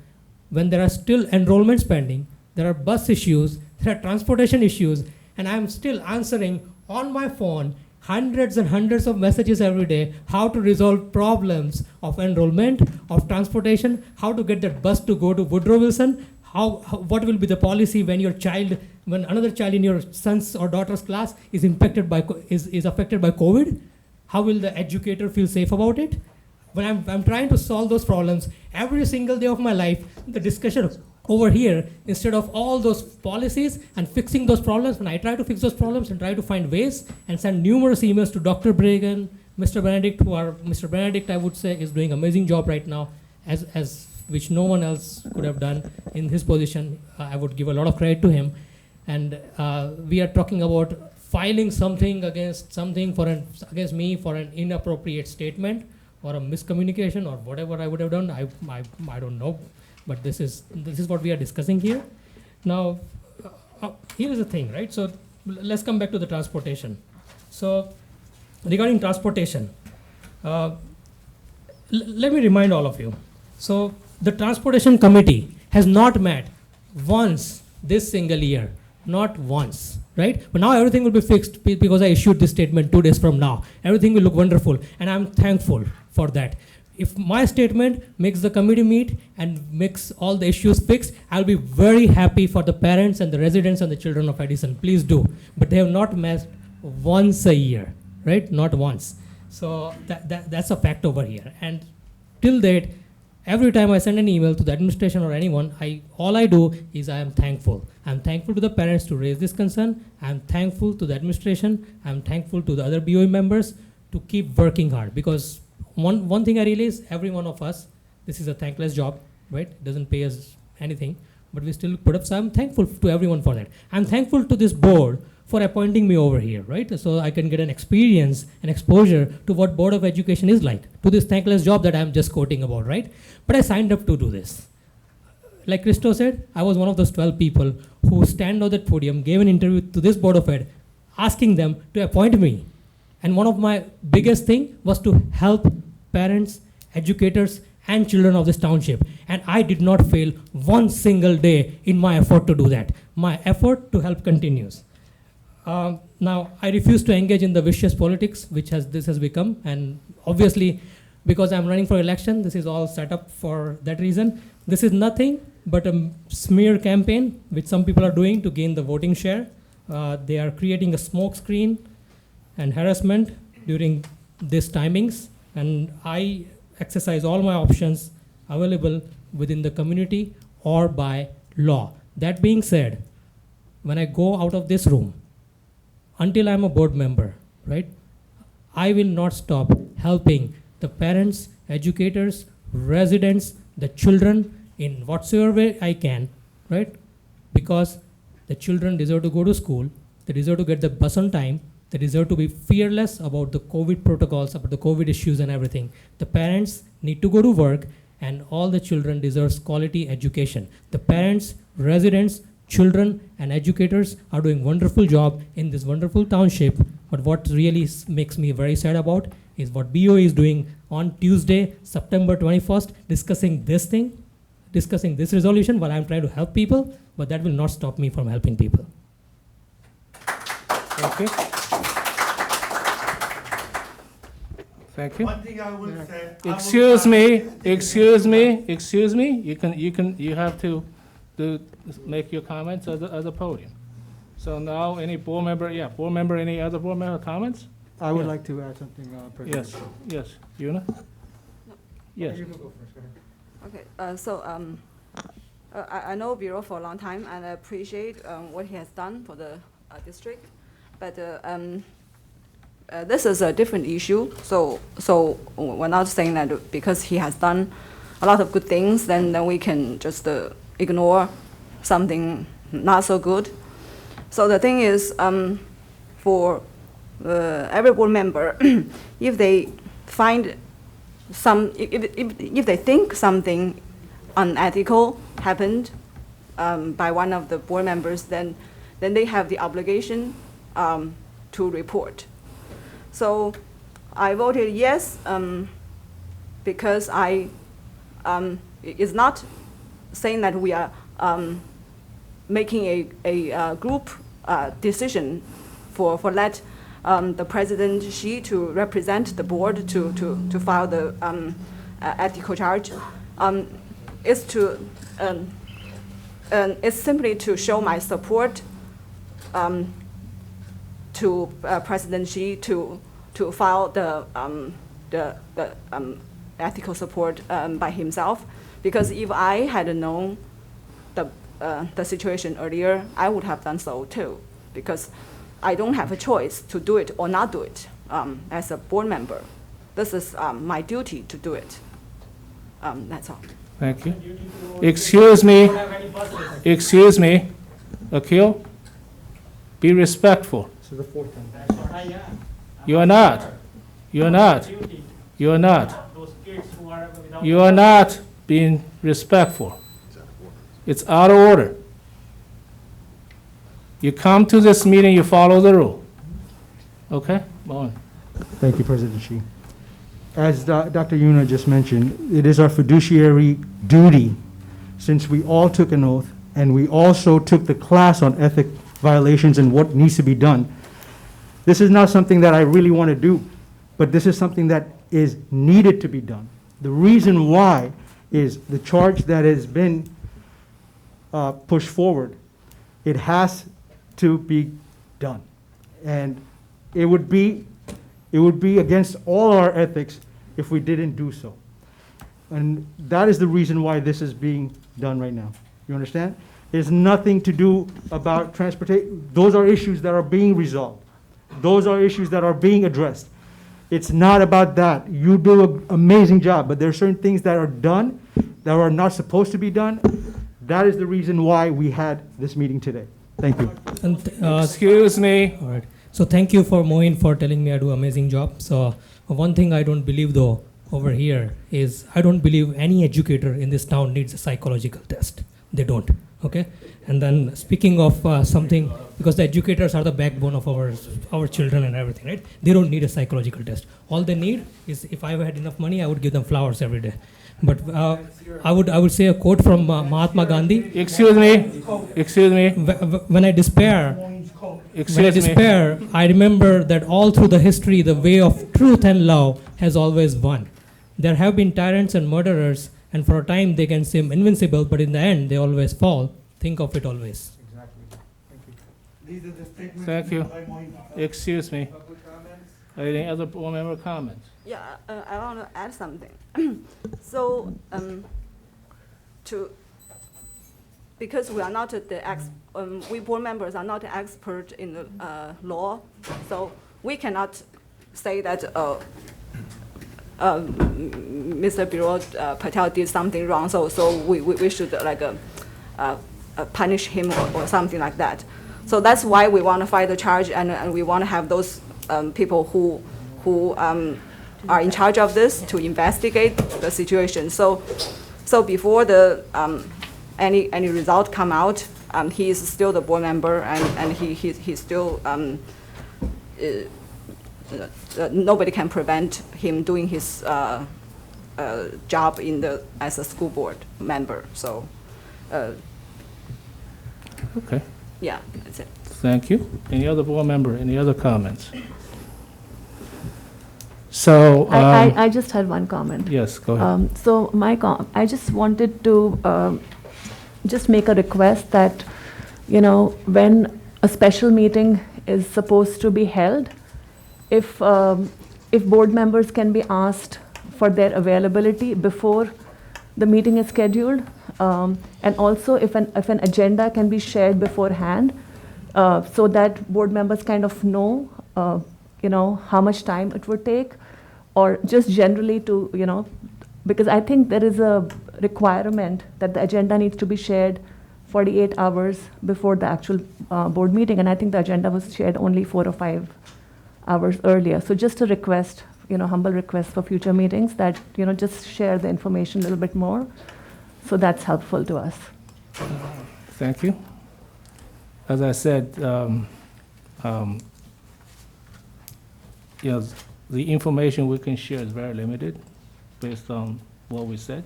when there are still enrollments pending, there are bus issues, there are transportation issues, and I'm still answering on my phone hundreds and hundreds of messages every day, how to resolve problems of enrollment, of transportation, how to get that bus to go to Woodrow Wilson, what will be the policy when when another child in your son's or daughter's class is affected by COVID? How will the educator feel safe about it? When I'm trying to solve those problems every single day of my life, the discussion over here, instead of all those policies and fixing those problems, when I try to fix those problems and try to find ways and send numerous emails to Dr. Bragan, Mr. Benedict, Mr. Benedict, I would say, is doing an amazing job right now, as which no one else could have done in his position. I would give a lot of credit to him. And we are talking about filing something against me for an inappropriate statement or a miscommunication or whatever I would have done. I don't know, but this is what we are discussing here. Now, here is the thing, right? So let's come back to the transportation. So regarding transportation, let me remind all of you. So the transportation committee has not met once this single year, not once, right? But now everything will be fixed because I issued this statement 2 days from now. Everything will look wonderful, and I'm thankful for that. If my statement makes the committee meet and makes all the issues fixed, I'll be very happy for the parents and the residents and the children of Edison. Please do. But they have not met once a year, right? Not once. So that's a fact over here. And till date, every time I send an email to the administration or anyone, all I do is I am thankful. I'm thankful to the parents to raise this concern. I'm thankful to the administration. I'm thankful to the other BOE members to keep working hard. Because one thing I realize, every one of us, this is a thankless job, right? It doesn't pay us anything. but we still put up. So I'm thankful to everyone for that. I'm thankful to this board for appointing me over here, right? So I can get an experience and exposure to what Board of Education is like, to this thankless job that I'm just quoting about, right? But I signed up to do this. Like Christo said, I was one of those 12 people who stand on that podium, gave an interview to this Board of Ed, asking them to appoint me. And one of my biggest thing was to help parents, educators, and children of this township. And I did not fail one single day in my effort to do that. My effort to help continues. Now, I refuse to engage in the vicious politics, which this has become, and obviously, because I'm running for election, this is all set up for that reason. This is nothing but a smear campaign, which some people are doing to gain the voting share. They are creating a smoke screen and harassment during these timings, and I exercise all my options available within the community or by law. That being said, when I go out of this room, until I'm a board member, right, I will not stop helping the parents, educators, residents, the children in whatsoever way I can, right? Because the children deserve to go to school, they deserve to get the bus on time, they deserve to be fearless about the COVID protocols, about the COVID issues and everything. The parents need to go to work, and all the children deserves quality education. The parents, residents, children, and educators are doing wonderful job in this wonderful township. But what really makes me very sad about is what BOE is doing on Tuesday, September 21st, discussing this resolution while I'm trying to help people, but that will not stop me from helping people. Thank you. Thank you. One thing I will say. Excuse me. You have to make your comments at the podium. So now, any board member, any other board member comments? I would Yeah. like to add something, President. Yes, Yuna? Yes. Okay, I know Bureau for a long time, and I appreciate what he has done for the district, but this is a different issue, so we're not saying that because he has done a lot of good things, then we can just ignore something not so good. So the thing is, for every board member, if they find if they think something unethical happened by one of the board members, then they have the obligation to report. So I voted yes because it's not saying that we are making a group decision for let the President Xi to represent the board to file the ethical charge. It's simply to show my support to President Xi to file the ethical support by himself. Because if I had known the situation earlier, I would have done so too. Because I don't have a choice to do it or not do it as a board member. This is my duty to do it. That's all. Thank you. Excuse me. Akil, be respectful. This is the fourth time. You are not. You are not being respectful. It's out of order. You come to this meeting, you follow the rule. Okay? Go on. Thank you, President Xi. As Dr. Yuna just mentioned, it is our fiduciary duty, since we all took an oath and we also took the class on ethic violations and what needs to be done. This is not something that I really want to do, but this is something that is needed to be done. The reason why is the charge that has been pushed forward. It has to be done. And it would be against all our ethics if we didn't do so. And that is the reason why this is being done right now. You understand? It's nothing to do about transportation. Those are issues that are being resolved. Those are issues that are being addressed. It's not about that. You do an amazing job, but there are certain things that are done that are not supposed to be done. That is the reason why we had this meeting today. Thank you. And, Excuse me. all right. So thank you for Moin for telling me I do amazing job. So one thing I don't believe though over here is I don't believe any educator in this town needs a psychological test. They don't. Okay. And then speaking of something, because the educators are the backbone of our children and everything, right? They don't need a psychological test. All they need is, if I had enough money, I would give them flowers every day. But I would say a quote from Mahatma Gandhi. Excuse me. Excuse me. When I despair, I remember that all through the history, the way of truth and love has always won. There have been tyrants and murderers, and for a time they can seem invincible, but in the end they always fall. Think of it always. Exactly. Thank you. These are the statements. Thank you. made by Moin. Excuse me. Any other board member comments? Yeah, I want to add something. So, because we are not we board members are not expert in the law, so we cannot say that Mr. Birol Patel did something wrong, so we should punish him or something like that. So that's why we want to fight the charge, and we want to have those people who are in charge of this to investigate the situation. So before the any result come out, he is still the board member, and he still nobody can prevent him doing his job as a school board member. So Okay. yeah, that's it. Thank you. Any other board member? Any other comments? So, I just had one comment. yes, go ahead. So I just wanted to just make a request that, when a special meeting is supposed to be held, if board members can be asked for their availability before the meeting is scheduled, and also if an agenda can be shared beforehand, so that board members kind of know, how much time it would take, or just generally to, because I think there is a requirement that the agenda needs to be shared 48 hours before the actual board meeting, and I think the agenda was shared only 4 or 5 hours earlier. So just a request, humble request for future meetings that, just share the information a little bit more. So that's helpful to us. Thank you. As I said, the information we can share is very limited based on what we said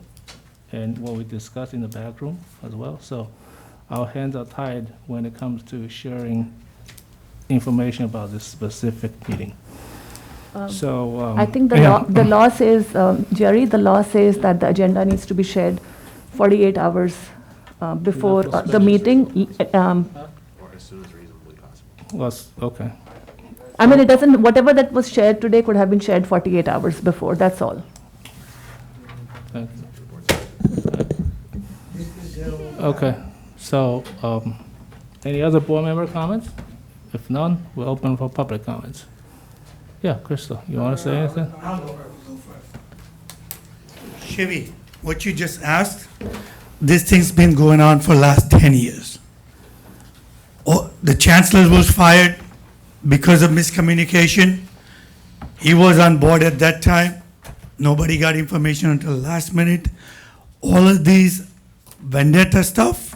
and what we discussed in the back room as well. So our hands are tied when it comes to sharing information about this specific meeting. I think the law says, Jerry, the law says that the agenda needs to be shared 48 hours before the meeting. Or as soon as reasonably possible. Okay. I mean, it doesn't, whatever that was shared today could have been shared 48 hours before, that's all. Thank you. Okay, so, any other board member comments? If none, we'll open for public comments. Yeah, Crystal, you want to say anything? I'll go first. Chevy, what you just asked, this thing's been going on for last 10 years. Oh, the chancellor was fired because of miscommunication. He was on board at that time. Nobody got information until last minute. All of these vendetta stuff,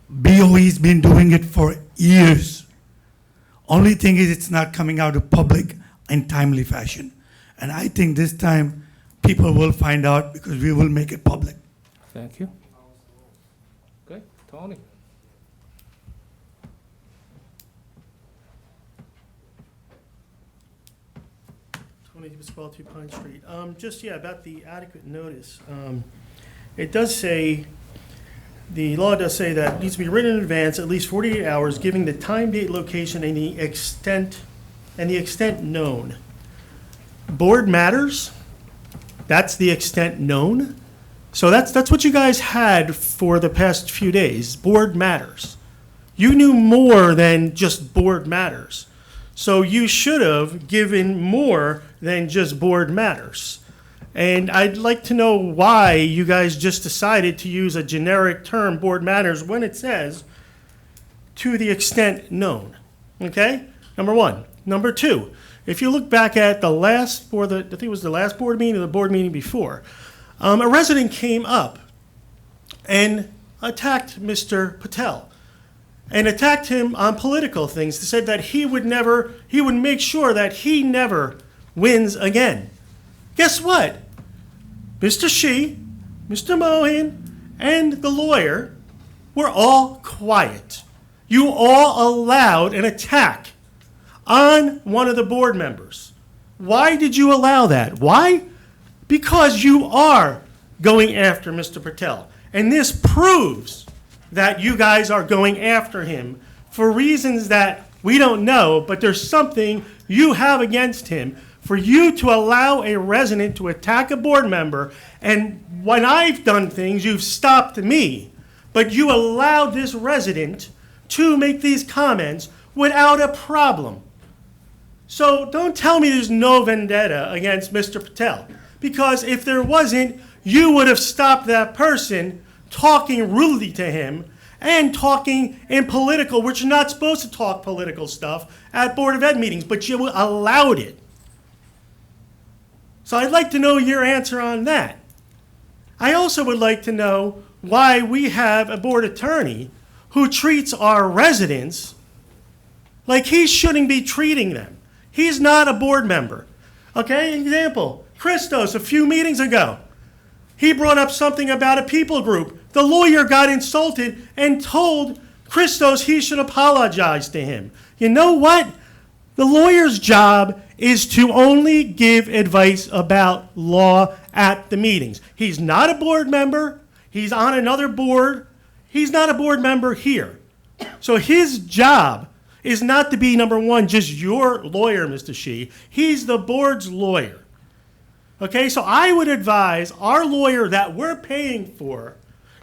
BOE's been doing it for years. Only thing is it's not coming out to public in timely fashion. And I think this time people will find out because we will make it public. Thank you. Okay, Tony. Pasquale, 2 Pine Street. About the adequate notice. It does say, the law does say that it needs to be written in advance, at least 48 hours, giving the time, date, location, and the extent known. Board matters. That's the extent known. So that's what you guys had for the past few days. Board matters. You knew more than just board matters. So you should have given more than just board matters. And I'd like to know why you guys just decided to use a generic term, board manners, when it says to the extent known. Okay? Number one. Number two, if you look back at the last, I think it was the last board meeting or the board meeting before, a resident came up and attacked Mr. Patel and attacked him on political things, said that he would make sure that he never wins again. Guess what? Mr. Shi, Mr. Mohan, and the lawyer were all quiet. You all allowed an attack on one of the board members. Why did you allow that? Why? Because you are going after Mr. Patel. And this proves that you guys are going after him for reasons that we don't know, but there's something you have against him for you to allow a resident to attack a board member. And when I've done things, you've stopped me, but you allowed this resident to make these comments without a problem. So don't tell me there's no vendetta against Mr. Patel, because if there wasn't, you would have stopped that person talking rudely to him and talking in political, which you're not supposed to talk political stuff at Board of Ed meetings, but you allowed it. So I'd like to know your answer on that. I also would like to know why we have a board attorney who treats our residents like he shouldn't be treating them. He's not a board member. Okay, example, Christos, a few meetings ago, he brought up something about a people group. The lawyer got insulted and told Christos he should apologize to him. You know what? The lawyer's job is to only give advice about law at the meetings. He's not a board member. He's on another board. He's not a board member here. So his job is not to be, number one, just your lawyer, Mr. Shi. He's the board's lawyer. Okay, so I would advise our lawyer that we're paying for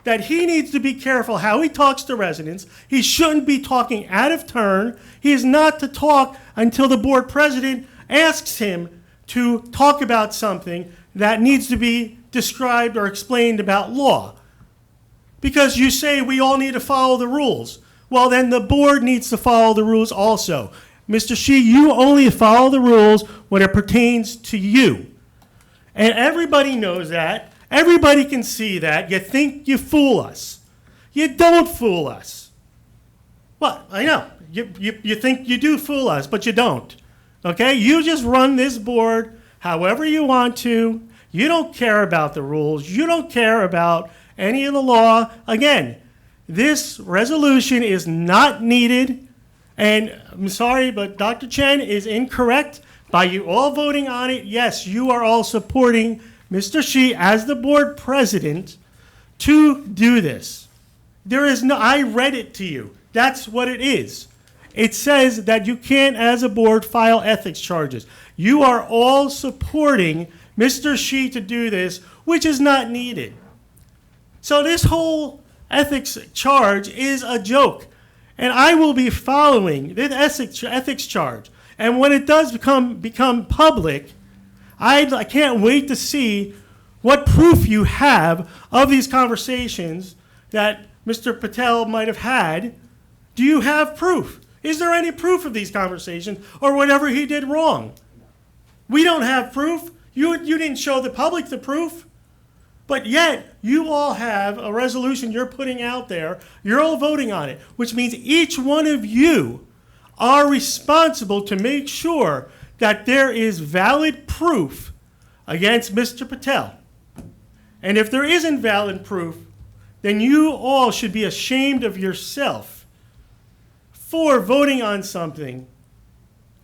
that he needs to be careful how he talks to residents. He shouldn't be talking out of turn. He is not to talk until the board president asks him to talk about something that needs to be described or explained about law. Because you say we all need to follow the rules. Well, then the board needs to follow the rules also. Mr. Shi, you only follow the rules when it pertains to you. And everybody knows that. Everybody can see that. You think you fool us. You don't fool us. Well, I know. You think you do fool us, but you don't. Okay? You just run this board however you want to. You don't care about the rules. You don't care about any of the law. Again, this resolution is not needed. And I'm sorry, but Dr. Chen is incorrect. By you all voting on it, yes, you are all supporting Mr. Shi as the board president to do this. There is no, I read it to you. That's what it is. It says that you can't, as a board, file ethics charges. You are all supporting Mr. Shi to do this, which is not needed. So this whole ethics charge is a joke. And I will be following the ethics charge. And when it does become public, I can't wait to see what proof you have of these conversations that Mr. Patel might have had. Do you have proof? Is there any proof of these conversations or whatever he did wrong? We don't have proof. You didn't show the public the proof. But yet, you all have a resolution you're putting out there. You're all voting on it, which means each one of you are responsible to make sure that there is valid proof against Mr. Patel. And if there isn't valid proof, then you all should be ashamed of yourself for voting on something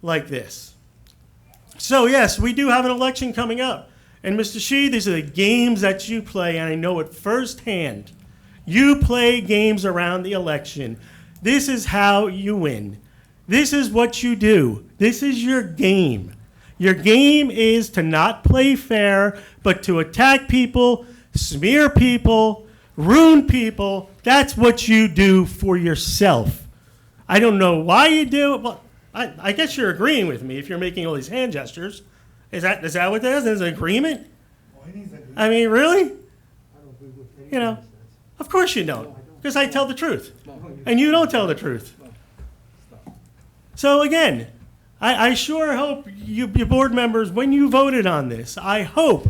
like this. So yes, we do have an election coming up. And Mr. Shi, these are the games that you play, and I know it firsthand. You play games around the election. This is how you win. This is what you do. This is your game. Your game is to not play fair, but to attack people, smear people, ruin people. That's what you do for yourself. I don't know why you do it. Well, I guess you're agreeing with me if you're making all these hand gestures. Is that what that is? Is it an agreement? Oh, I mean, really? You know, of course you don't, because I tell the truth, and you don't tell the truth. So again, I sure hope you board members, when you voted on this, I hope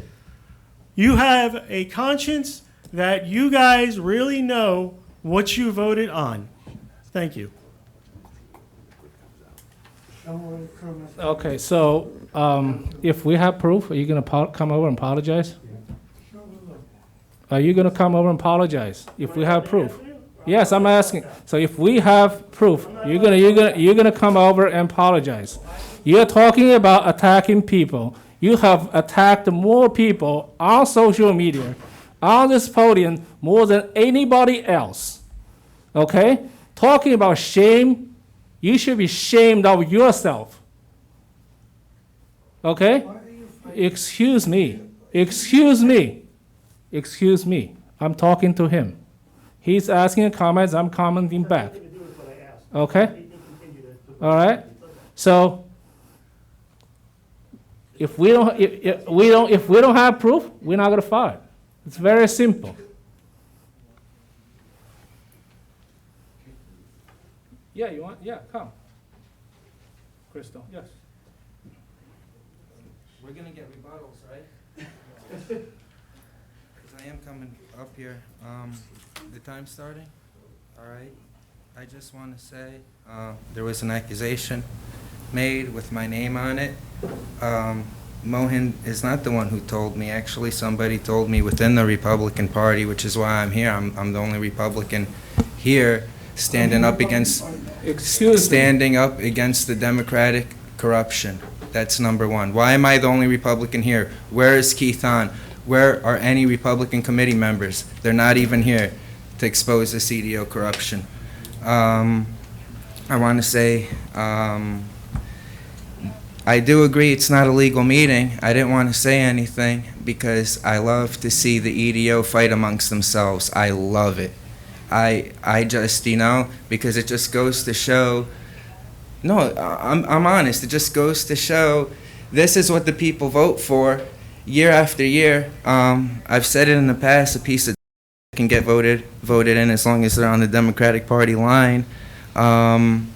you have a conscience that you guys really know what you voted on. Thank you. Okay, so if we have proof, are you going to come over and apologize? Are you going to come over and apologize if we have proof? Yes, I'm asking. So if we have proof, you're gonna come over and apologize. You're talking about attacking people. You have attacked more people on social media, on this podium, more than anybody else. Okay? Talking about shame, you should be ashamed of yourself. Okay? Excuse me. Excuse me. Excuse me. I'm talking to him. He's asking comments, I'm commenting back. Okay? All right? So if we don't have proof, we're not gonna file it. It's very simple. Yeah, you want? Yeah, come. Crystal, yes. We're gonna get rebuttals, right? Because I am coming up here. The time's starting? All right. I just want to say, there was an accusation made with my name on it. Mohin is not the one who told me. Actually, somebody told me within the Republican Party, which is why I'm here. I'm the only Republican here standing up against the Democratic corruption. That's number one. Why am I the only Republican here? Where is Keith Hahn? Where are any Republican committee members? They're not even here to expose the CDO corruption. I want to say, I do agree it's not a legal meeting. I didn't want to say anything because I love to see the EDO fight amongst themselves. I love it. I just, because it just goes to show, no, I'm honest, it just goes to show this is what the people vote for year after year. I've said it in the past, a piece of can get voted in as long as they're on the Democratic Party line. And,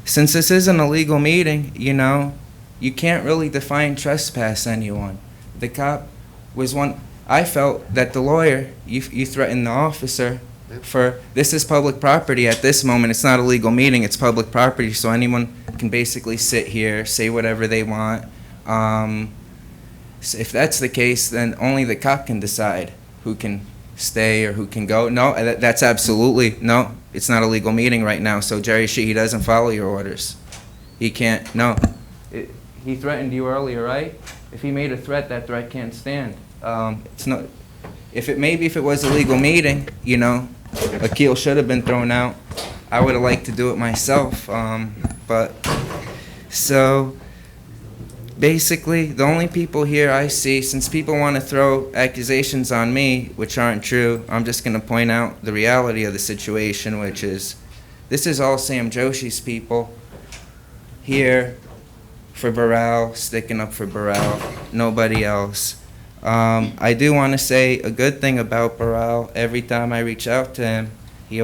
since this isn't a legal meeting, you can't really define trespass anyone. The cop was one. I felt that the lawyer, you threatened the officer for, this is public property at this moment. It's not a legal meeting, it's public property, so anyone can basically sit here, say whatever they want. So if that's the case, then only the cop can decide who can stay or who can go. No, that's absolutely, no, it's not a legal meeting right now, so Jerry Sheehy doesn't follow your orders. He can't, no. He threatened you earlier, right? If he made a threat, that threat can't stand. It's not, if it was a legal meeting, a keel should have been thrown out. I would have liked to do it myself, but, so, basically, the only people here I see, since people want to throw accusations on me, which aren't true, I'm just going to point out the reality of the situation, which is, this is all Sam Joshi's people here for Burrell, sticking up for Burrell, nobody else. I do want to say a good thing about Burrell. Every time I reach out to him, he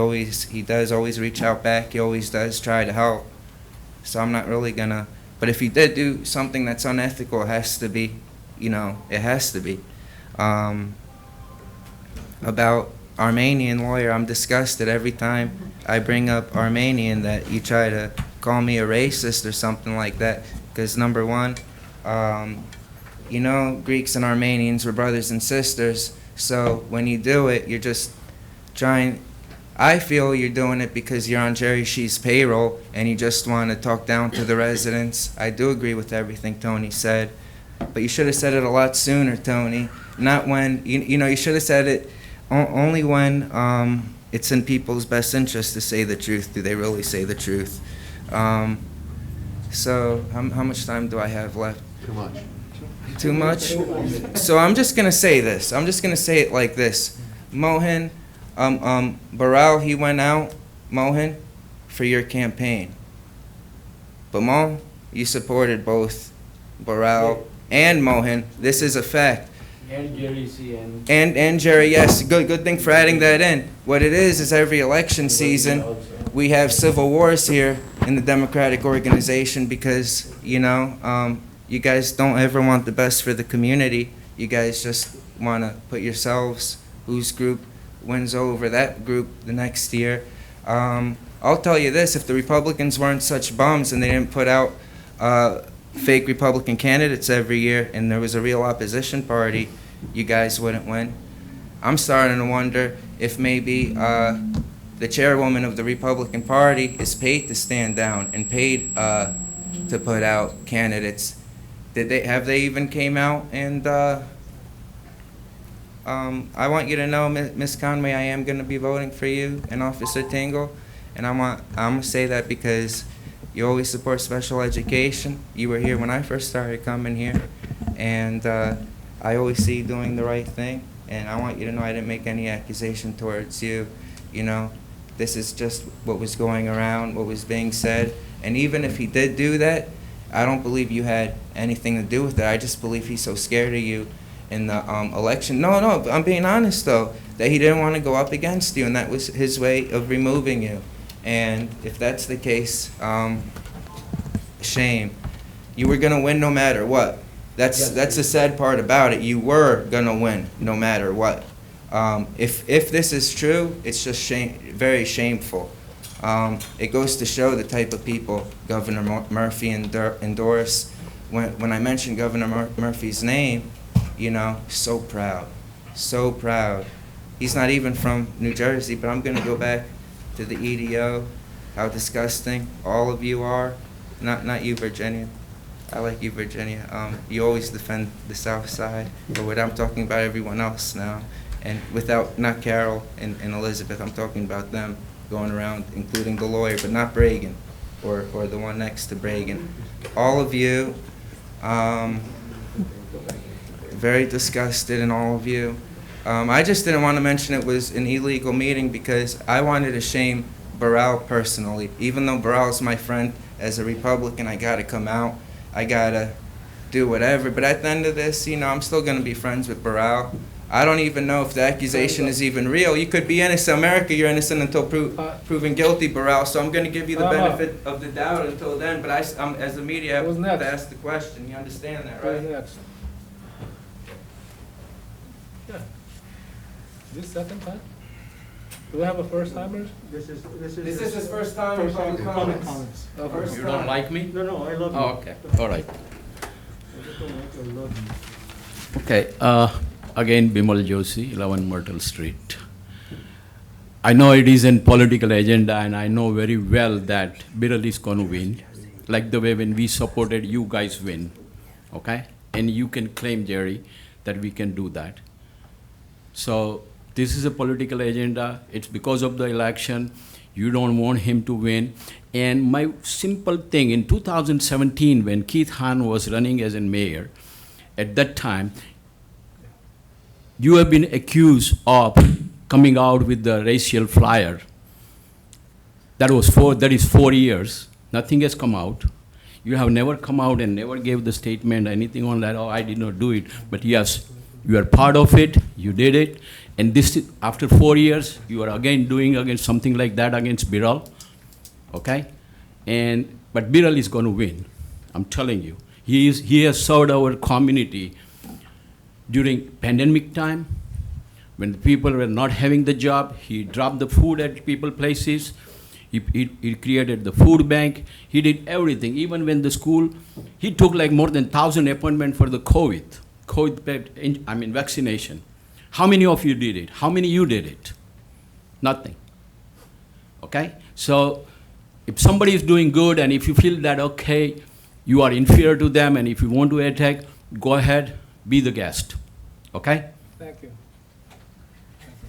does always reach out back. He always does try to help. So I'm not really going to. But if he did do something that's unethical, it has to be, it has to be. About Armenian lawyer, I'm disgusted every time I bring up Armenian that you try to call me a racist or something like that. Because number one, Greeks and Armenians were brothers and sisters. So when you do it, you're just trying. I feel you're doing it because you're on Jerry Shee's payroll and you just want to talk down to the residents. I do agree with everything Tony said, but you should have said it a lot sooner, Tony. Not when, you should have said it only when it's in people's best interest to say the truth. Do they really say the truth? So how much time do I have left? Too much. Too much? So I'm just going to say this. I'm just going to say it like this. Mohin, Burrell, he went out, Mohin, for your campaign. But Mo, you supported both Burrell and Mohin. This is a fact. And Jerry C. and And Jerry, yes, good thing for adding that in. What it is every election season, we have civil wars here in the Democratic organization because, you know, you guys don't ever want the best for the community. You guys just want to put yourselves, whose group wins over that group the next year. I'll tell you this, if the Republicans weren't such bums and they didn't put out fake Republican candidates every year and there was a real opposition party, you guys wouldn't win. I'm starting to wonder if maybe the chairwoman of the Republican Party is paid to stand down and paid to put out candidates. Have they even came out? And I want you to know, Ms. Conway, I am going to be voting for you and Officer Tingle, and I'm going to say that because you always support special education. You were here when I first started coming here, and I always see you doing the right thing, and I want you to know I didn't make any accusation towards you. You know, this is just what was going around, what was being said, and even if he did do that, I don't believe you had anything to do with it. I just believe he's so scared of you in the election. No, I'm being honest, though, that he didn't want to go up against you, and that was his way of removing you. And if that's the case, shame. You were going to win no matter what. That's the sad part about it. You were going to win no matter what. If this is true, it's just very shameful. It goes to show the type of people Governor Murphy endorse. When I mentioned Governor Murphy's name, you know, so proud, so proud. He's not even from New Jersey, but I'm going to go back to the EDO, how disgusting all of you are. Not you, Virginia. I like you, Virginia. You always defend the South Side, but what I'm talking about everyone else now. And not Carol and Elizabeth, I'm talking about them going around, including the lawyer, but not Bragan, or the one next to Bragan. All of you, very disgusted in all of you. I just didn't want to mention it was an illegal meeting because I wanted to shame Burrell personally. Even though Burrell is my friend, as a Republican, I got to come out. I got to do whatever. But at the end of this, you know, I'm still going to be friends with Burrell. I don't even know if the accusation is even real. You could be innocent. America, you're innocent until proven guilty, Burrell. So I'm going to give you the benefit of the doubt until then. But as the media, I have to ask the question. You understand that, right? Next. Yeah. This second time? Do we have a first timers? This is his first time in public comments. First you don't time. like me? No, I love you. Oh, okay, all right. I just don't like you, I love you. Okay, again, Bimal Joshi, 11 Myrtle Street. I know it is a political agenda, and I know very well that Biral is going to win, like the way when we supported you guys win, okay? And you can claim, Jerry, that we can do that. So this is a political agenda. It's because of the election. You don't want him to win. And my simple thing, in 2017, when Keith Hahn was running as a mayor, at that time, you have been accused of coming out with the racial flyer. That is 4 years. Nothing has come out. You have never come out and never gave the statement, anything on that, oh, I did not do it. But yes, you are part of it, you did it. And this, after 4 years, you are again doing against something like that against Biral, okay? But Biral is going to win, I'm telling you. He has served our community during pandemic time, when the people were not having the job. He dropped the food at people's places. He created the food bank. He did everything. Even when the school, he took like more than 1,000 appointments for the COVID vaccination. How many of you did it? How many you did it? Nothing. Okay? So if somebody is doing good and if you feel that, okay, you are inferior to them and if you want to attack, go ahead, be the guest. Okay? Thank you.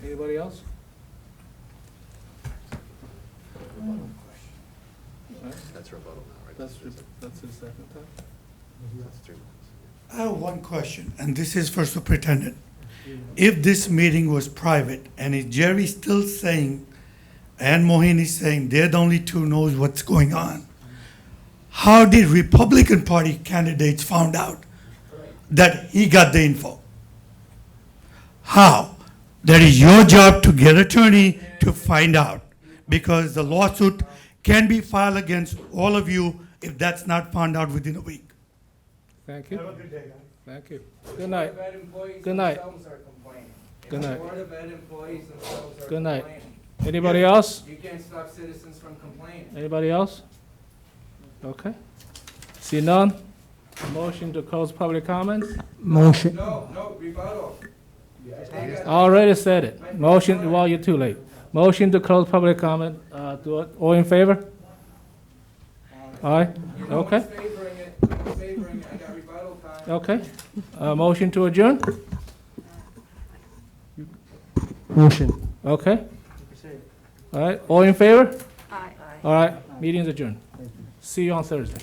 Anybody else? That's rebuttal now, right? That's his second time. That's 3 minutes. I have one question, and this is for Superintendent. If this meeting was private, and if Jerry's still saying, and Mohini saying they're the only two knows what's going on, how did Republican Party candidates found out that he got the info. How? That is your job to get attorney to find out, because the lawsuit can be filed against all of you if that's not found out within a week. Thank you. Thank you. Good night. Good night. Good night. Good night. Anybody else? You can't stop citizens from complaining. Anybody else? Okay. See none? Motion to close public comments? Motion. No, rebuttal. I already said it. Motion, well, you're too late. Motion to close public comment. All in favor? Aye? Okay. Favoring it, I got rebuttal time. Okay. Motion to adjourn? Motion. Okay. All right. All in favor? Aye. All right. Meeting's adjourned. See you on Thursday.